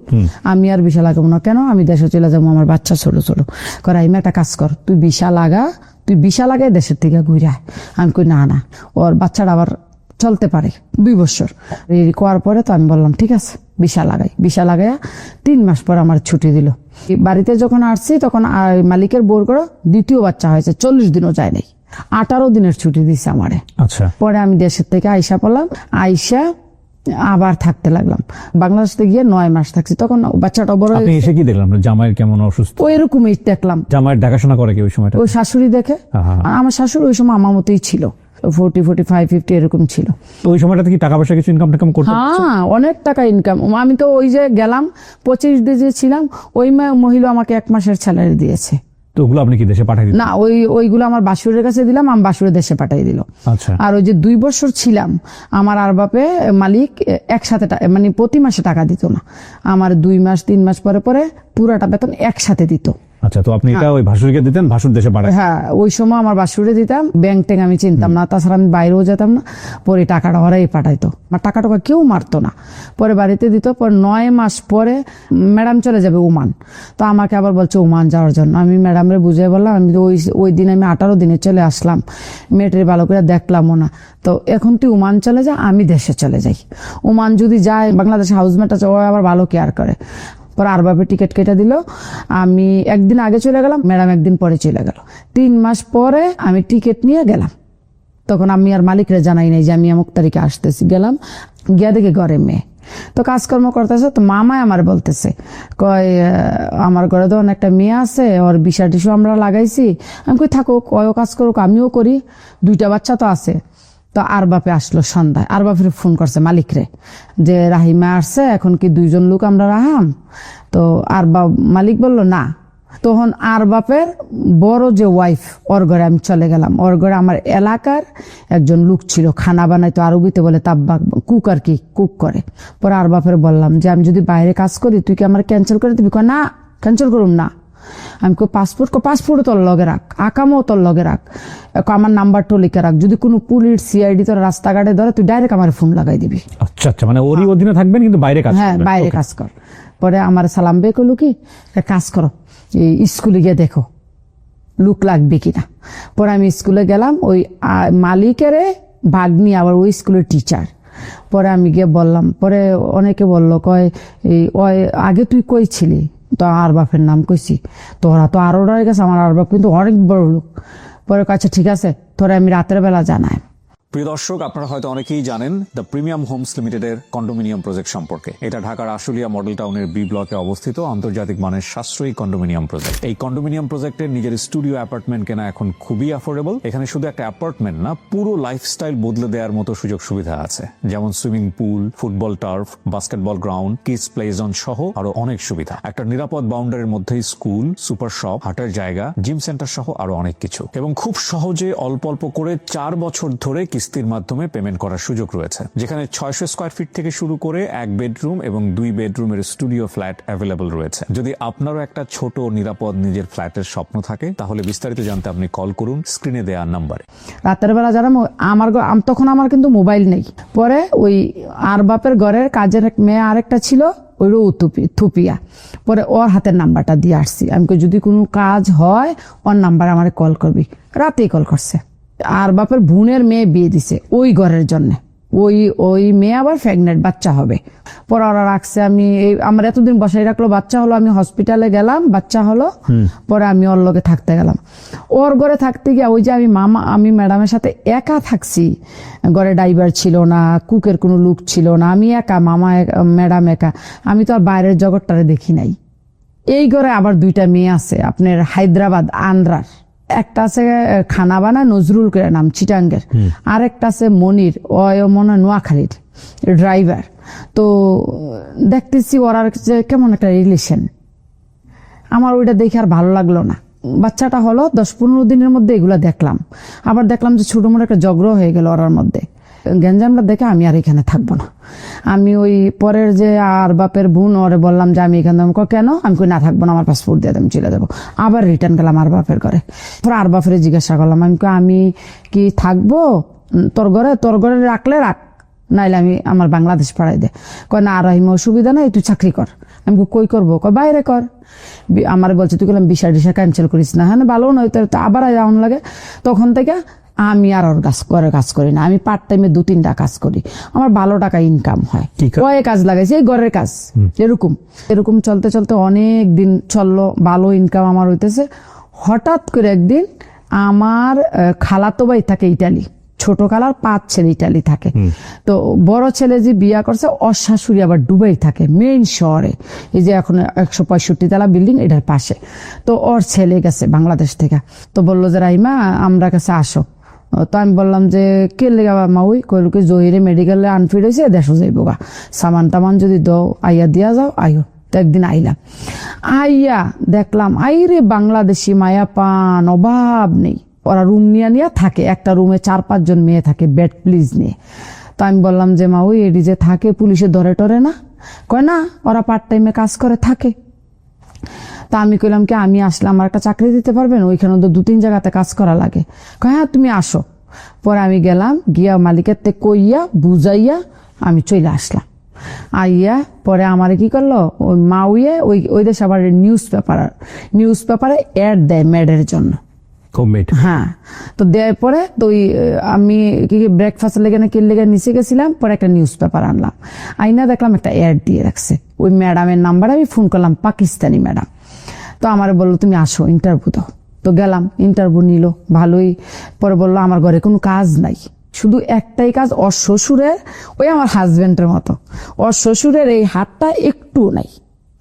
আমি আর ভিসা লাগাবো না। কেন? আমি দেশে চলে যাবো, আমার বাচ্চা ছোট ছোট। করাই একটা কাজ কর, তুই ভিসা লাগাই দেশের থেকে ঘুরে আয়। আমি কই না, ওর বাচ্চাটা আবার চলতে পারে 2 বছর। এই করার পরে তো আমি বললাম ঠিক আছে ভিসা লাগাইয়া 3 মাস পর আমার ছুটি দিল। বাড়িতে যখন আসছি তখন মালিকের বোর করে 2য় বাচ্চা হয়েছে, 40 দিনও যায় নাই, 18 দিনের ছুটি দিছে আমারে। আচ্ছা। পরে আমি দেশের থেকে আইসা পড়লাম, আইসা আবার থাকতে লাগলাম। বাংলাদেশ থেকে গিয়ে 9 মাস থাকছি। তখন বাচ্চাটা বড়। আপনি এসে কি দেখলাম? জামাইয়ের কেমন অসুস্থ? ওই রকমই দেখলাম। জামাইয়ের দেখাশোনা করে কি ওই সময়টা? ওই শাশুড়ি দেখে। আমার শাশুড়ি ওই সময় আমার মতোই ছিল, 40, 45, 50 এরকম ছিল। তো ওই সময়টাতে কি টাকা পয়সা কিছু ইনকাম করতে? হ্যাঁ, অনেক টাকা ইনকাম। আমি তো ওই যে গেলাম 25 দিন ছিলাম, ওই মহিলা আমাকে 1 মাসের স্যালারি দিয়েছে। তো ওগুলো আপনি কি দেশে পাঠাই দিলেন? না, ওইগুলো আমার বাসুরের কাছে দিলাম, আমি বাসুরে দেশে পাঠাই দিল। আচ্ছা। আর ওই যে 2 বছর ছিলাম, আমার আর বাপে মালিক একসাথে মানে প্রতি মাসে টাকা দিত না, আমার 2 মাস 3 মাস পরে পরে পুরাটা বেতন একসাথে দিত। আচ্ছা, তো আপনি এটা ওই ভাসুরকে দিতেন, ভাসুর দেশে পাঠায়? হ্যাঁ, ওই সময় আমার বাসুরে দিতাম, ব্যাংক ট্যাঙ্ক আমি চিনতাম না, তাছাড়া আমি বাইরেও যেতাম না। পরে টাকাটা ওরাই পাঠাইতো, আমার টাকা কেউ মারতো না। পরে বাড়িতে দিত। পরে 9 মাস পরে ম্যাডাম চলে যাবে ওমান। তো আমাকে আবার বলছে ওমান যাওয়ার জন্য। আমি ম্যাডামরে বুঝিয়ে বললাম, আমি ওই দিন আমি 18 দিনে চলে আসলাম, মেয়েটার ভালো করে দেখলামও না। তো এখন তুই ওমান চলে যা, আমি দেশে চলে যাই। ওমান যদি যায়, বাংলাদেশে হাউসমেট আছে, ও আবার ভালো কেয়ার করে। পরে আর বাপে টিকিট কেটে দিল। আমি একদিন আগে চলে গেলাম, ম্যাডাম একদিন পরে চলে গেল। 3 মাস পরে আমি টিকিট নিয়ে গেলাম। তখন আমি আর মালিকরে জানাই নাই যে আমি অমুক তারিখে আসতেছি। গেলাম, গিয়া দেখি ঘরে মেয়ে তো কাজকর্ম করতেছে। তো মামাই আমার বলতেছে, কয় আমার ঘরে তো অনেকটা মেয়ে আছে, ওর ভিসা টিসু আমরা লাগাইছি। আমি কই থাকুক, ওও কাজ করুক, আমিও করি, 2টা বাচ্চা তো আছে। তো আর বাপে আসলো সন্ধ্যায়, আর বাপের ফোন করছে মালিকরে যে রাহিমা আসছে, এখন কি 2 জন লোক আমরা রাহাম? তো আর মালিক বলল না। তখন আর বাপের বড় যে ওয়াইফ, ওর ঘরে আমি চলে গেলাম। ওর ঘরে আমার এলাকার একজন লোক ছিল, খানা বানাইতো, আরবিতে বলে তাব্বা, কুক আর কি, কুক করে। পরে আর বাপের বললাম যে আমি যদি বাইরে কাজ করি তুই কি আমার ক্যান্সেল করে দিবি? কয় না, ক্যান্সেল করুম না। আমি পাসপোর্টও তোর লগে রাখ, আকামও তোর লগে রাখ, আমার নাম্বারটা লিখে রাখ, যদি কোনো পুলিশ সিআইডি তোর রাস্তাঘাটে ধরে তুই ডাইরেক্ট আমার ফোন লাগাই দিবি। আচ্ছা আচ্ছা, মানে ওরই অধীনে থাকবেন কিন্তু বাইরে কাজ হ্যাঁ, করবেন। বাইরে কাজ কর। পরে আমার সালাম বে কইলো কি, কাজ করো, এই স্কুলে গিয়ে দেখো লুক লাগবে কিনা। পরে আমি স্কুলে গেলাম, ওই মালিকের ভাগ্নি আবার ওই স্কুলের টিচার। পরে আমি গিয়ে বললাম, পরে অনেকে বলল কয় ওই আগে তুই কই ছিলি? তো আর বাপের নাম কইছি। তোরা তো আরো ডরে গেছে, আমার আর বাপ কিন্তু অনেক বড় লোক। পরে কাছে ঠিক আছে, তোরা আমি রাতের বেলা জানাই। প্রিয় দর্শক, আপনারা হয়তো অনেকেই জানেন দ্য প্রিমিয়াম হোমস লিমিটেডের কন্ডোমিনিয়াম প্রজেক্ট সম্পর্কে। এটা ঢাকার আশুলিয়া মডেল টাউনের বি ব্লকে অবস্থিত আন্তর্জাতিক মানের সাশ্রয়ী কন্ডোমিনিয়াম প্রজেক্ট। এই কন্ডোমিনিয়াম প্রজেক্টের নিজের স্টুডিও অ্যাপার্টমেন্ট কেনা এখন খুবই অ্যাফোর্ডেবল। এখানে শুধু একটা অ্যাপার্টমেন্ট না, পুরো লাইফস্টাইল বদলে দেওয়ার মতো সুযোগ সুবিধা আছে, যেমন swimming pool, football turf, basketball ground, kids play zone সহ আরো অনেক সুবিধা। একটা নিরাপদ বাউন্ডারির মধ্যেই স্কুল, সুপার শপ, হাঁটার জায়গা, জিম সেন্টার সহ আরো অনেক কিছু। এবং খুব সহজে অল্প অল্প করে 4 বছর ধরে কিস্তির মাধ্যমে পেমেন্ট করার সুযোগ রয়েছে, যেখানে 600 স্কয়ার ফিট থেকে শুরু করে 1 বেডরুম এবং 2 বেডরুমের স্টুডিও ফ্ল্যাট অ্যাভেলেবল রয়েছে। যদি আপনারও একটা ছোট নিরাপদ নিজের ফ্ল্যাটের স্বপ্ন থাকে, তাহলে বিস্তারিত জানতে আপনি কল করুন স্ক্রিনে দেওয়া নাম্বারে। রাতের বেলা যারা তখন আমার কিন্তু মোবাইল নেই। পরে ওই আর বাপের ঘরের কাজের এক মেয়ে আরেকটা ছিল, ওইরও থুপিয়া। পরে ওর হাতের নাম্বারটা দিয়ে আসছি, আমি যদি কোনো কাজ হয় ওর নাম্বার আমার কল করবি। রাতেই কল করছে। আর বাপের বোনের মেয়ে বিয়ে দিছে ওই ঘরের জন্য, ওই মেয়ে আবার প্রেগনেন্ট, বাচ্চা হবে। পরে ওরা রাখছে, আমার এতদিন বসাই রাখলো, বাচ্চা হলো, আমি হসপিটালে গেলাম, বাচ্চা হলো। পরে আমি ওর লগে থাকতে গেলাম। ওর ঘরে থাকতে গিয়ে ওই যে আমি ম্যাডামের সাথে একা থাকছি, ঘরে ড্রাইভার ছিল না, কুকের কোনো লোক ছিল না, আমি একা, ম্যাডাম একা। আমি তো আর বাইরের জগৎটারে দেখি নাই। এই ঘরে আবার 2টা মেয়ে আছে, আপনার হায়দ্রাবাদ আন্ধ্রার। একটা আছে খানা বানা নজরুল করে নাম, চিটাঙ্গের। আর একটা আছে মনির, মনে নোয়াখালীর ড্রাইভার। তো দেখতেছি ওরা কেমন একটা রিলেশন, আমার ওইটা দেখে আর ভালো লাগলো না। বাচ্চাটা হলো 10-15 দিনের মধ্যে এগুলা দেখলাম। আবার দেখলাম যে ছোট মোটো একটা ঝগড়া হয়ে গেল ওরার মধ্যে। গ্যাঞ্জামটা দেখে আমি আর এখানে থাকবো না। আমি ওই পরের যে আর বাপের বোন, ওরে বললাম যে আমি এখানে কেন, আমি কই না থাকবো না, আমার পাসপোর্ট দিয়ে আমি চলে যাবো। আবার রিটার্ন গেলাম আর বাপের ঘরে। আর বাপের জিজ্ঞাসা করলাম, আমি কি থাকবো তোর ঘরে রাখলে রাখ, নাইলে আমি আমার বাংলাদেশ পাঠাই দে। কয় না, আর অসুবিধা নাই, তুই চাকরি কর। আমি কই করবো? কয় বাইরে কর। আমার বলছে তুই বললাম ভিসা টিসা ক্যান্সেল করিস না। হ্যাঁ ভালো নয়, আবার যাওয়ান লাগে। তখন থেকে আমি আর ওর কাজ করি না। আমি পার্ট টাইমে 2-3টা কাজ করি, আমার ভালো টাকা ইনকাম হয়। কয়ে কাজ লাগাইছি, এই ঘরের কাজ। এরকম চলতে চলতে অনেক দিন চললো, ভালো ইনকাম আমার হইতেছে। হঠাৎ করে একদিন আমার খালাতো ভাই থাকে ইটালি, ছোট খালার 5 ছেলে ইটালি থাকে। তো বড় ছেলে যে বিয়া করছে, ওর শাশুড়ি আবার দুবাই থাকে, মেইন শহরে, এই যে এখন 165 তলা বিল্ডিং এটার পাশে। তো ওর ছেলে গেছে বাংলাদেশ থেকে। তো বললো যে রাইমা আমরা কাছে আসো। তো আমি বললাম যে কে লেগা মাউই? কইল কি জহিরে মেডিকেলে আনফিট হয়েছে, দেশও যাইব গা, সামান টামান যদি দাও আইয়া দিয়া যাও, আইও। তো একদিন আইলাম, আইয়া দেখলাম আইরে বাংলাদেশি মায়া পান অভাব নেই। ওরা রুম নিয়ে থাকে, একটা রুমে 4-5 জন মেয়ে থাকে, বেড প্লিজ নিয়ে। তো আমি বললাম যে মা ওই এডি যে থাকে পুলিশে ধরে টরে না? কয় না, ওরা পার্ট টাইমে কাজ করে থাকে। তা আমি কইলাম কি আমি আসলে আমার একটা চাকরি দিতে পারবেন? ওইখানে তো 2-3 জায়গাতে কাজ করা লাগে। কয় হ্যাঁ তুমি আসো। পরে আমি গেলাম, গিয়া মালিকের তে কইয়া বুঝাইয়া আমি চলে আসলাম। আইয়া পরে আমারে কি করলো, ওই মাউয়ে ওই দেশে আবার নিউজ পেপারে অ্যাড দেয় মেডের জন্য। হ্যাঁ, তো দেওয়ার পরে তো আমি ব্রেকফাস্ট লেগে না কি লেগে নিচে গেছিলাম, পরে একটা নিউজ পেপার আনলাম, আইনা দেখলাম একটা অ্যাড দিয়ে রাখছে। ওই ম্যাডামের নাম্বারে আমি ফোন করলাম, পাকিস্তানি ম্যাডাম। তো আমার বললো তুমি আসো ইন্টারভিউ দাও। তো গেলাম, ইন্টারভিউ নিল ভালোই। পরে বললো আমার ঘরে কোনো কাজ নাই, শুধু একটাই কাজ, ওর শ্বশুরের, ওই আমার হাজবেন্ডের মতো, ওর শ্বশুরের এই হাতটা একটু নাই,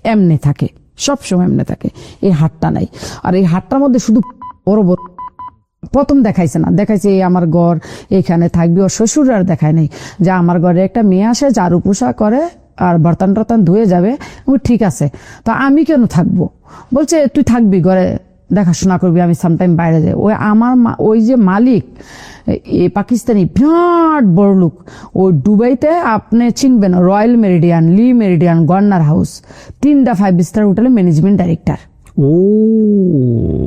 এমনি থাকে, সবসময় এমনি থাকে, এই হাতটা নাই। আর এই হাতটার মধ্যে শুধু বড় বড় প্রথম দেখাইছে না, দেখাইছে এই আমার ঘর এখানে থাকবি। ওর শ্বশুর আর দেখায় নাই যে আমার ঘরে একটা মেয়ে আসে ঝাড়ু পোষা করে আর বর্তন টর্তন ধুয়ে যাবে। ঠিক আছে, তো আমি কেন থাকবো? বলছে তুই থাকবি ঘরে, দেখাশোনা করবি, আমি সামটাইম বাইরে যাই। ওই আমার ওই যে মালিক পাকিস্তানি বিরাট বড় লোক, ওই দুবাইতে আপনি চিনবেন রয়্যাল মেরিডিয়ান, লি মেরিডিয়ান, গভর্নর হাউস, 3টা 5 স্টার হোটেলের ম্যানেজমেন্ট ডাইরেক্টর।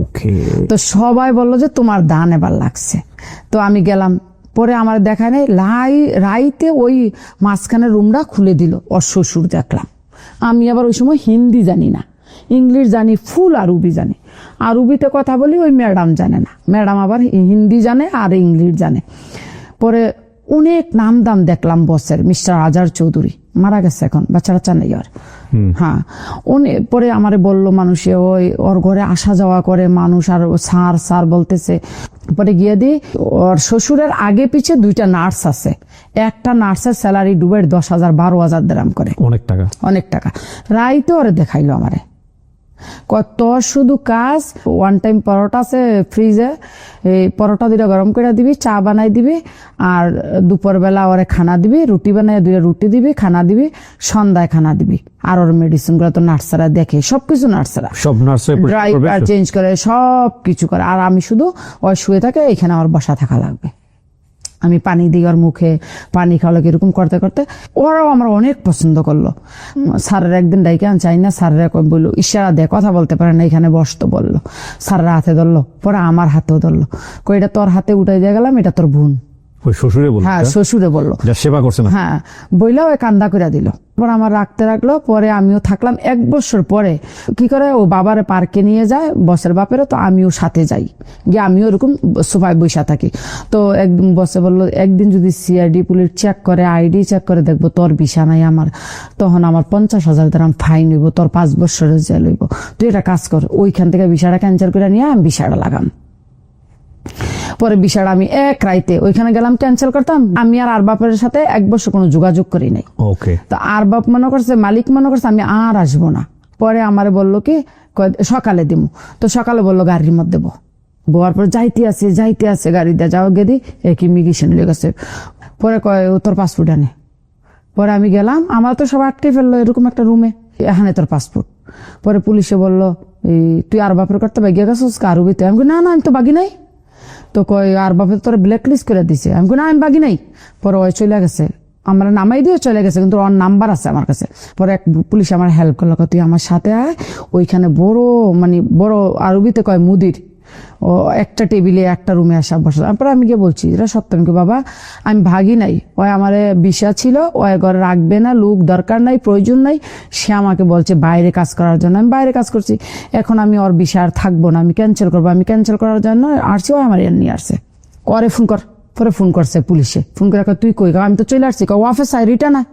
ওকে। তো সবাই বললো যে তোমার দান এবার লাগছে। তো আমি গেলাম, পরে আমার দেখায় নাই, রাইতে ওই মাঝখানে রুমটা খুলে দিল। ওর শ্বশুর দেখলাম। আমি আবার ওই সময় হিন্দি জানি না, ইংলিশ জানি ফুল, আরবি জানি। আরবিতে কথা বলি, ওই ম্যাডাম জানে না, ম্যাডাম আবার হিন্দি জানে আর ইংলিশ জানে। পরে অনেক নাম দাম দেখলাম বসের, মিস্টার আজার চৌধুরী, মারা গেছে এখন, বাচ্চা বাচ্চা নেই আর। হ্যাঁ, পরে আমারে বলল মানুষে ওই ওর ঘরে আসা যাওয়া করে মানুষ, আর স্যার স্যার বলতেছে। পরে গিয়ে দিই, ওর শ্বশুরের আগে পিছে 2টা নার্স আছে। একটা নার্সের স্যালারি ডুবের 10,000 12,000 দিরহাম করে, অনেক টাকা, অনেক টাকা। রাইতে ওরে দেখাইলো আমারে, তোর শুধু কাজ, ওয়ান টাইম পরোটা আছে ফ্রিজে, এই পরোটা 2টা গরম করে দিবি, চা বানাই দিবি, আর দুপুরবেলা ওরে খানা দিবি, রুটি বানাই 2টা রুটি দিবি, খানা দিবি, সন্ধ্যায় খানা দিবি। আর ওর মেডিসিন গুলো তো নার্সারা দেখে, সবকিছু নার্সারা, সব নার্সে ড্রাই চেঞ্জ করে, সব কিছু করে। আর আমি শুধু ওই শুয়ে থাকে, এখানে আমার বসা থাকা লাগবে। আমি পানি দিই ওর মুখে, পানি খাওয়ালে এরকম করতে করতে ওরাও আমার অনেক পছন্দ করলো। স্যারের একদিন ডাইকে চাই না, স্যারেরা বললো ইশারা দেয়, কথা বলতে পারে না, এখানে বসতো বললো। স্যাররা হাতে ধরলো, পরে আমার হাতেও ধরলো, এটা তোর হাতে উঠাই দিয়ে গেলাম, এটা তোর বোন। ওই শ্বশুরে বলল? হ্যাঁ, শ্বশুরে বললো, যা সেবা করছে না। হ্যাঁ, বইলা ওই কান্দা করে দিল। পরে আমার রাখতে রাখলো। পরে আমিও থাকলাম 1 বছর। পরে কি করে, ও বাবারে পার্কে নিয়ে যায় বসের বাপেরও, তো আমিও সাথে যাই, গিয়ে আমিও এরকম সোফায় বসে থাকি। তো একদম বসে বললো একদিন যদি সিআইডি পুলিশ চেক করে, আইডি চেক করে, দেখবো তোর ভিসা নাই আমার, তখন আমার 50,000 দিরহাম ফাইন হইব, তোর 5 বছরের জেল হইব। তুই এটা কাজ কর, ওইখান থেকে ভিসাটা ক্যান্সেল করে নিয়ে আমি ভিসাটা লাগাম। পরে বিষয়টা আমি এক রাইতে ওইখানে গেলাম, ক্যান্সেল করতাম। আমি আর বাপের সাথে 1 বছর কোনো যোগাযোগ করি নাই। ওকে। তো আর বাপ মনে করছে, মালিক মনে করছে আমি আর আসবো না। পরে আমারে বললো কি সকালে দিমু। তো সকালে বললো গাড়ির মধ্যে বোয়ার পর যাইতে আছে গাড়ি দিয়ে যাও গেদি, এক ইমিগ্রেশন লেগে গেছে। পরে কয় ও তোর পাসপোর্ট আনে। পরে আমি গেলাম, আমার তো সব আটকে ফেললো এরকম একটা রুমে, এখানে তোর পাসপোর্ট। পরে পুলিশে বললো তুই আর বাপের করতে বাগিয়ে গেছিস আরবিতে? আমি না আমি তো বাগি নাই। তো কয় আর বাপে তোর ব্ল্যাক লিস্ট করে দিছে। আমি না আমি বাগি নাই। পরে ওই চলে গেছে, আমার নামাই দিয়ে চলে গেছে, কিন্তু ওর নাম্বার আছে আমার কাছে। পরে এক পুলিশ আমার হেল্প করলো, তুই আমার সাথে আয়, ওইখানে বড় আরবিতে কয় মুদির, ও একটা টেবিলে একটা রুমে আসা বসা। তারপরে আমি গিয়ে বলছি এটা সত্য, আমি বাবা আমি ভাগি নাই, ওই আমার বিষা ছিল, ওই ঘরে রাখবে না, লোক দরকার নাই, প্রয়োজন নাই, সে আমাকে বলছে বাইরে কাজ করার জন্য। আমি বাইরে কাজ করছি, এখন আমি ওর বিষা আর থাকবো না, আমি ক্যান্সেল করবো। আমি ক্যান্সেল করার জন্য আসছি, ও আমার নিয়ে আসছে। করে ফোন কর। পরে ফোন করছে পুলিশে, ফোন করে তুই কই? আমি তো চলে আসছি। অফিস আই রিটার্ন আয়।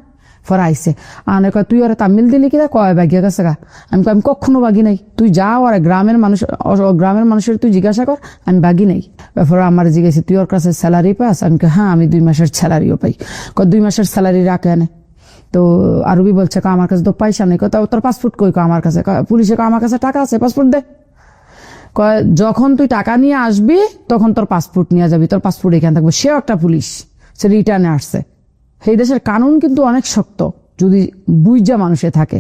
পরে আইসে আনে কয় তুই ওরা তামিল দিলি কিনা? কয় বাগিয়ে গেছে গা। আমি কখনো বাগি নাই, তুই যা ওর গ্রামের মানুষের তুই জিজ্ঞাসা কর, আমি বাগি নাই। তারপরে আমার জিজ্ঞাসা তুই ওর কাছে স্যালারি পাস? আমি হ্যাঁ, আমি 2 মাসের স্যালারিও পাই। 2 মাসের স্যালারি রাখে আনে। তো আরবি বলছে আমার কাছে তো পয়সা নেই। তোর পাসপোর্ট কই? আমার কাছে। পুলিশে আমার কাছে টাকা আছে, পাসপোর্ট দে। যখন তুই টাকা নিয়ে আসবি তখন তোর পাসপোর্ট নিয়ে যাবি, তোর পাসপোর্ট এখানে থাকবে। সেও একটা পুলিশ, সে রিটার্নে আসছে। সেই দেশের কানুন কিন্তু অনেক শক্ত, যদি বুঝা মানুষে থাকে।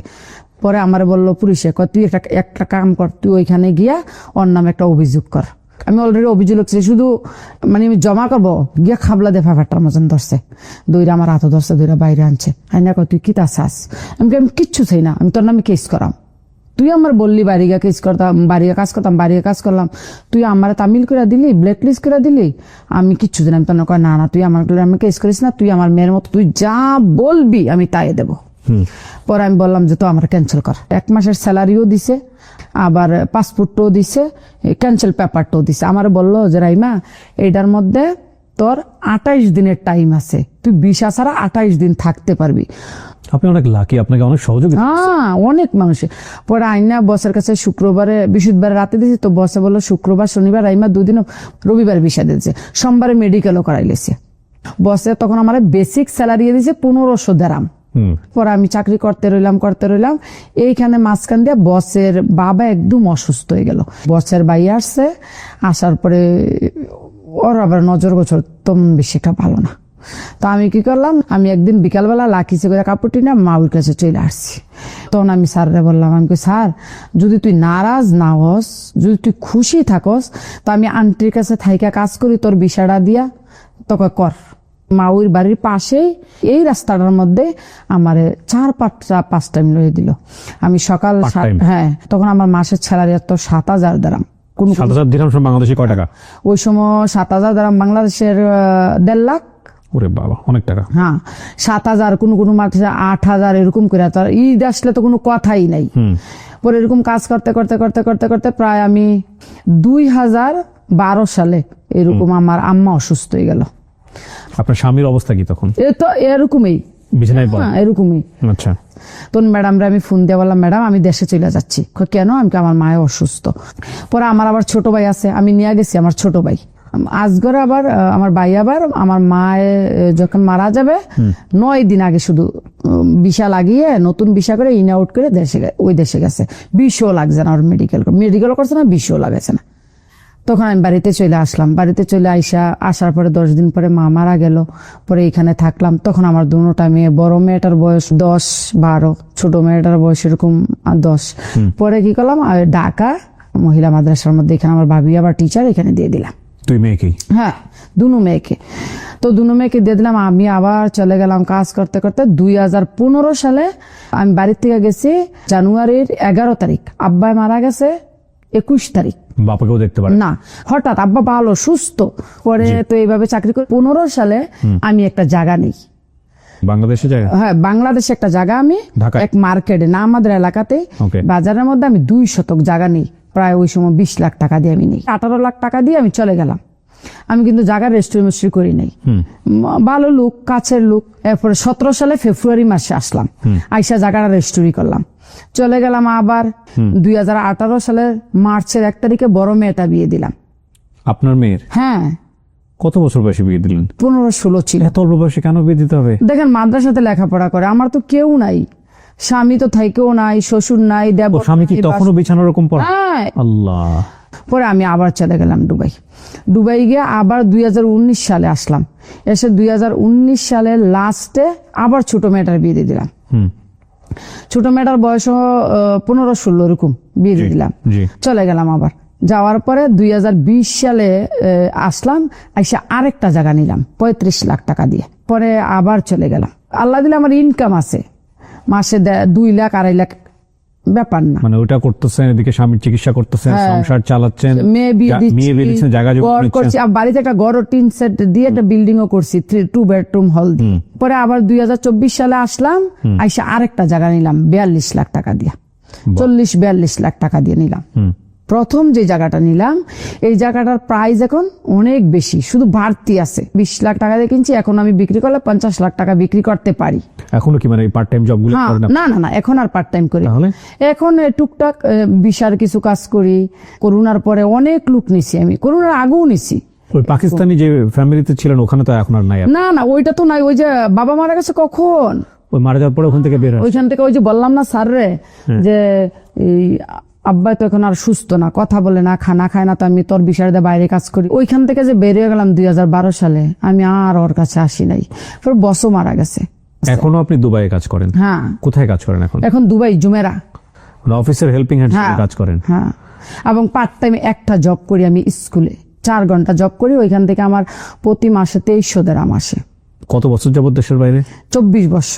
পরে আমার বললো পুলিশে, তুই একটা কাম কর, তুই ওইখানে গিয়া ওর নামে একটা অভিযোগ কর। আমি অলরেডি অভিযোগ লিখছি, শুধু আমি জমা করবো, গিয়া খাবলা দে ফাটার মতন ধরছে, দইরা আমার হাতও ধরছে, দইরা বাইরে আনছে। আইনা কয় তুই কি তা চাস? আমি কিচ্ছু চাই না, আমি তোর নামে কেস করাম। তুই আমার বললি বাড়িগা কাজ করতাম, বাড়িগা কাজ করলাম, তুই আমার তামিল করে দিলি, ব্ল্যাক লিস্ট করে দিলি, আমি কিচ্ছু দিলাম। তোর কয় না তুই আমার কেস করিস না, তুই আমার মেয়ের মতো, তুই যা বলবি আমি তাই দেবো। পরে আমি বললাম যে তো আমার ক্যান্সেল কর। 1 মাসের স্যালারিও দিছে, আবার পাসপোর্টও দিছে, ক্যান্সেল পেপারটাও দিছে। আমার বললো যে রাইমা এইটার মধ্যে তোর 28 দিনের টাইম আছে, তুই ভিসা ছাড়া 28 দিন থাকতে পারবি। আপনি অনেক লাকি, আপনাকে অনেক সহযোগিতা। হ্যাঁ, অনেক মানুষের। পরে আইনা বসের কাছে বৃহস্পতিবার রাতে দিয়েছে, তো বসে বললো শুক্রবার শনিবার আইমা 2 দিন, রবিবার ভিসা দিয়েছে, সোমবারে মেডিকেলও করাইলেছে। বসে তখন আমার বেসিক স্যালারি দিয়েছে 1500 দিরহাম। পরে আমি চাকরি করতে রইলাম এইখানে মাঝখান দিয়ে বসের বাবা একদম অসুস্থ হয়ে গেল। বসের ভাই আসছে, আসার পরে ওর আবার নজর গোচর তেমন বেশি একটা ভালো না। তো আমি কি করলাম, আমি একদিন বিকালবেলা লাখিছে করে কাপড়টি না মাউর কাছে চলে আসছি। তখন আমি স্যাররে বললাম, আমি স্যার যদি তুই নারাজ না হস, যদি তুই খুশি থাকস, তো আমি আন্টির কাছে থাইকা কাজ করি, তোর বিষয়টা দিয়া তোকে কর। মাউর বাড়ির পাশেই এই রাস্তাটার মধ্যে আমার 4-5 টাইম লয়ে দিল। আমি সকাল হ্যাঁ, তখন আমার মাসের স্যালারি তো 7,000 দিরাম। 7,000 দিরহাম বাংলাদেশে কয় টাকা? ওই সময় 7,000 দিরাম বাংলাদেশের 1.5 লাখ। ওরে বাবা, অনেক টাকা। হ্যাঁ, 7,000, কোনো মাসে 8,000 এরকম করে। তার ঈদ আসলে তো কোনো কথাই নাই। পরে এরকম কাজ করতে করতে করতে করতে করতে প্রায় আমি 2012 সালে এরকম আমার আম্মা অসুস্থ হয়ে গেল। আপনার স্বামীর অবস্থা কি তখন? এ তো এরকমই, বিছানায় পড়ে? এরকমই। আচ্ছা। তখন ম্যাডামরা আমি ফোন দিয়ে বললাম, ম্যাডাম আমি দেশে চলে যাচ্ছি। কেন? আমি আমার মায়ের অসুস্থ। পরে আমার আবার ছোট ভাই আছে, আমি নিয়ে গেছি আমার ছোট ভাই আজগরে। আবার আমার ভাই আবার আমার মায়ে যখন মারা যাবে 9 দিন আগে শুধু ভিসা লাগিয়ে নতুন ভিসা করে ইন আউট করে ওই দেশে গেছে। বিষও লাগছে না, ওর মেডিকেল করছে না, বিষও লাগাছে না। তখন আমি বাড়িতে চলে আসলাম। বাড়িতে চলে আসার পরে 10 দিন পরে মা মারা গেল। পরে এখানে থাকলাম। তখন আমার দুটোটা মেয়ে, বড় মেয়েটার বয়স 10-12, ছোট মেয়েটার বয়স এরকম 10। পরে কি করলাম, ঢাকা মহিলা মাদ্রাসার মধ্যে এখানে আমার ভাবি আবার টিচার, এখানে দিয়ে দিলাম। তুই মেয়েকে? হ্যাঁ, দুনো মেয়েকে। তো দুনো মেয়েকে দিয়ে দিলাম। আমি আবার চলে গেলাম কাজ করতে করতে। 2015 সালে আমি বাড়ির থেকে গেছি জানুয়ারির 11 তারিখ। আব্বাই মারা গেছে 21 তারিখ। বাবাকেও দেখতে পারে না, হঠাৎ আব্বা ভালো সুস্থ। পরে তো এইভাবে চাকরি করে 15 সালে আমি একটা জায়গা নেই বাংলাদেশে জায়গা। হ্যাঁ, বাংলাদেশে একটা জায়গা আমি এক মার্কেটে না, আমাদের এলাকাতেই বাজারের মধ্যে আমি 2 শতক জায়গা নেই। প্রায় ওই সময় 20 লাখ টাকা দিয়ে আমি নেই। 18 লাখ টাকা দিয়ে আমি চলে গেলাম। আমি কিন্তু জায়গার রেস্টুরেন্ট করি নাই। ভালো লোক, কাছের লোক। এরপরে 17 সালে ফেব্রুয়ারি মাসে আসলাম, আইসা জায়গাটা রেস্টুরি করলাম, চলে গেলাম। আবার 2018 সালের মার্চের 1 তারিখে বড় মেয়েটা বিয়ে দিলাম। আপনার মেয়ের? হ্যাঁ। কত বছর বয়সে বিয়ে দিলেন? 15-16 ছিল। এত অল্প বয়সে কেন বিয়ে দিতে হবে? দেখেন, মাদ্রাসাতে লেখাপড়া করে, আমার তো কেউ নাই, স্বামী তো থাইকেও নাই, শ্বশুর নাই, দেবর। স্বামী কি তখনও বিছানার এরকম পড়ে? হ্যাঁ। আল্লাহ। পরে আমি আবার চলে গেলাম দুবাই গিয়ে আবার 2019 সালে আসলাম। এসে 2019 সালের লাস্টে আবার ছোট মেয়েটার বিয়ে দিয়ে দিলাম। ছোট মেয়েটার বয়স 15-16 এরকম বিয়ে দিয়ে দিলাম। চলে গেলাম আবার। যাওয়ার পরে 2020 সালে আসলাম, এসে আরেকটা জায়গা নিলাম 35 লাখ টাকা দিয়ে। পরে আবার চলে গেলাম। আল্লাহ দিলে আমার ইনকাম আছে মাসে 2 লাখ 2.5 লাখ, ব্যাপার না। মানে ওটা করতেছেন, এদিকে স্বামীর চিকিৎসা করতেছেন, সংসার চালাচ্ছেন, মেয়ে বিয়ে দিচ্ছি, জায়গা করছি। বাড়িতে একটা ঘর টিন সেট দিয়ে একটা বিল্ডিং ও করছি, 2 বেডরুম হল দিয়ে। পরে আবার 2024 সালে আসলাম, আইসা আরেকটা জায়গা নিলাম 42 লাখ টাকা দিয়ে। 40-42 লাখ টাকা দিয়ে নিলাম। প্রথম যে জায়গাটা নিলাম, এই জায়গাটার প্রাইস এখন অনেক বেশি, শুধু বাড়তি আছে। 20 লাখ টাকা দিয়ে কিনছি, এখন আমি বিক্রি করলে 50 লাখ টাকা বিক্রি করতে পারি। এখনো কি মানে পার্ট টাইম জব গুলো করেন? না, এখন আর পার্ট টাইম করি। এখন টুকটাক ভিসার কিছু কাজ করি। করোনার পরে অনেক লোক নিছি, আমি করোনার আগেও নিছি। ওই পাকিস্তানি যে ফ্যামিলিতে ছিলেন ওখানে তো এখন আর নাই? না, ওইটা তো নাই। ওই যে বাবা মারা গেছে কখন, ওই মারা যাওয়ার পরে ওখান থেকে বের হয়। ওইখান থেকে ওই যে বললাম না স্যার রে, যে এই আব্বা তো এখন আর সুস্থ না, কথা বলে না, খানা খায় না, তো আমি তোর বিষয় দিয়ে বাইরে কাজ করি। ওইখান থেকে যে বেরিয়ে গেলাম 2012 সালে, আমি আর ওর কাছে আসি নাই। বসও মারা গেছে। এখনো আপনি দুবাইয়ে কাজ করেন? হ্যাঁ। কোথায় কাজ করেন এখন? এখন দুবাই জুমেরা অফিসের হেল্পিং হ্যান্ড কাজ করেন? হ্যাঁ। এবং পার্ট টাইম একটা জব করি আমি স্কুলে, 4 ঘন্টা জব করি। ওইখান থেকে আমার প্রতি মাসে 2300 দিরহাম আসে। কত বছর যাবত দেশের বাইরে? 24 বছর।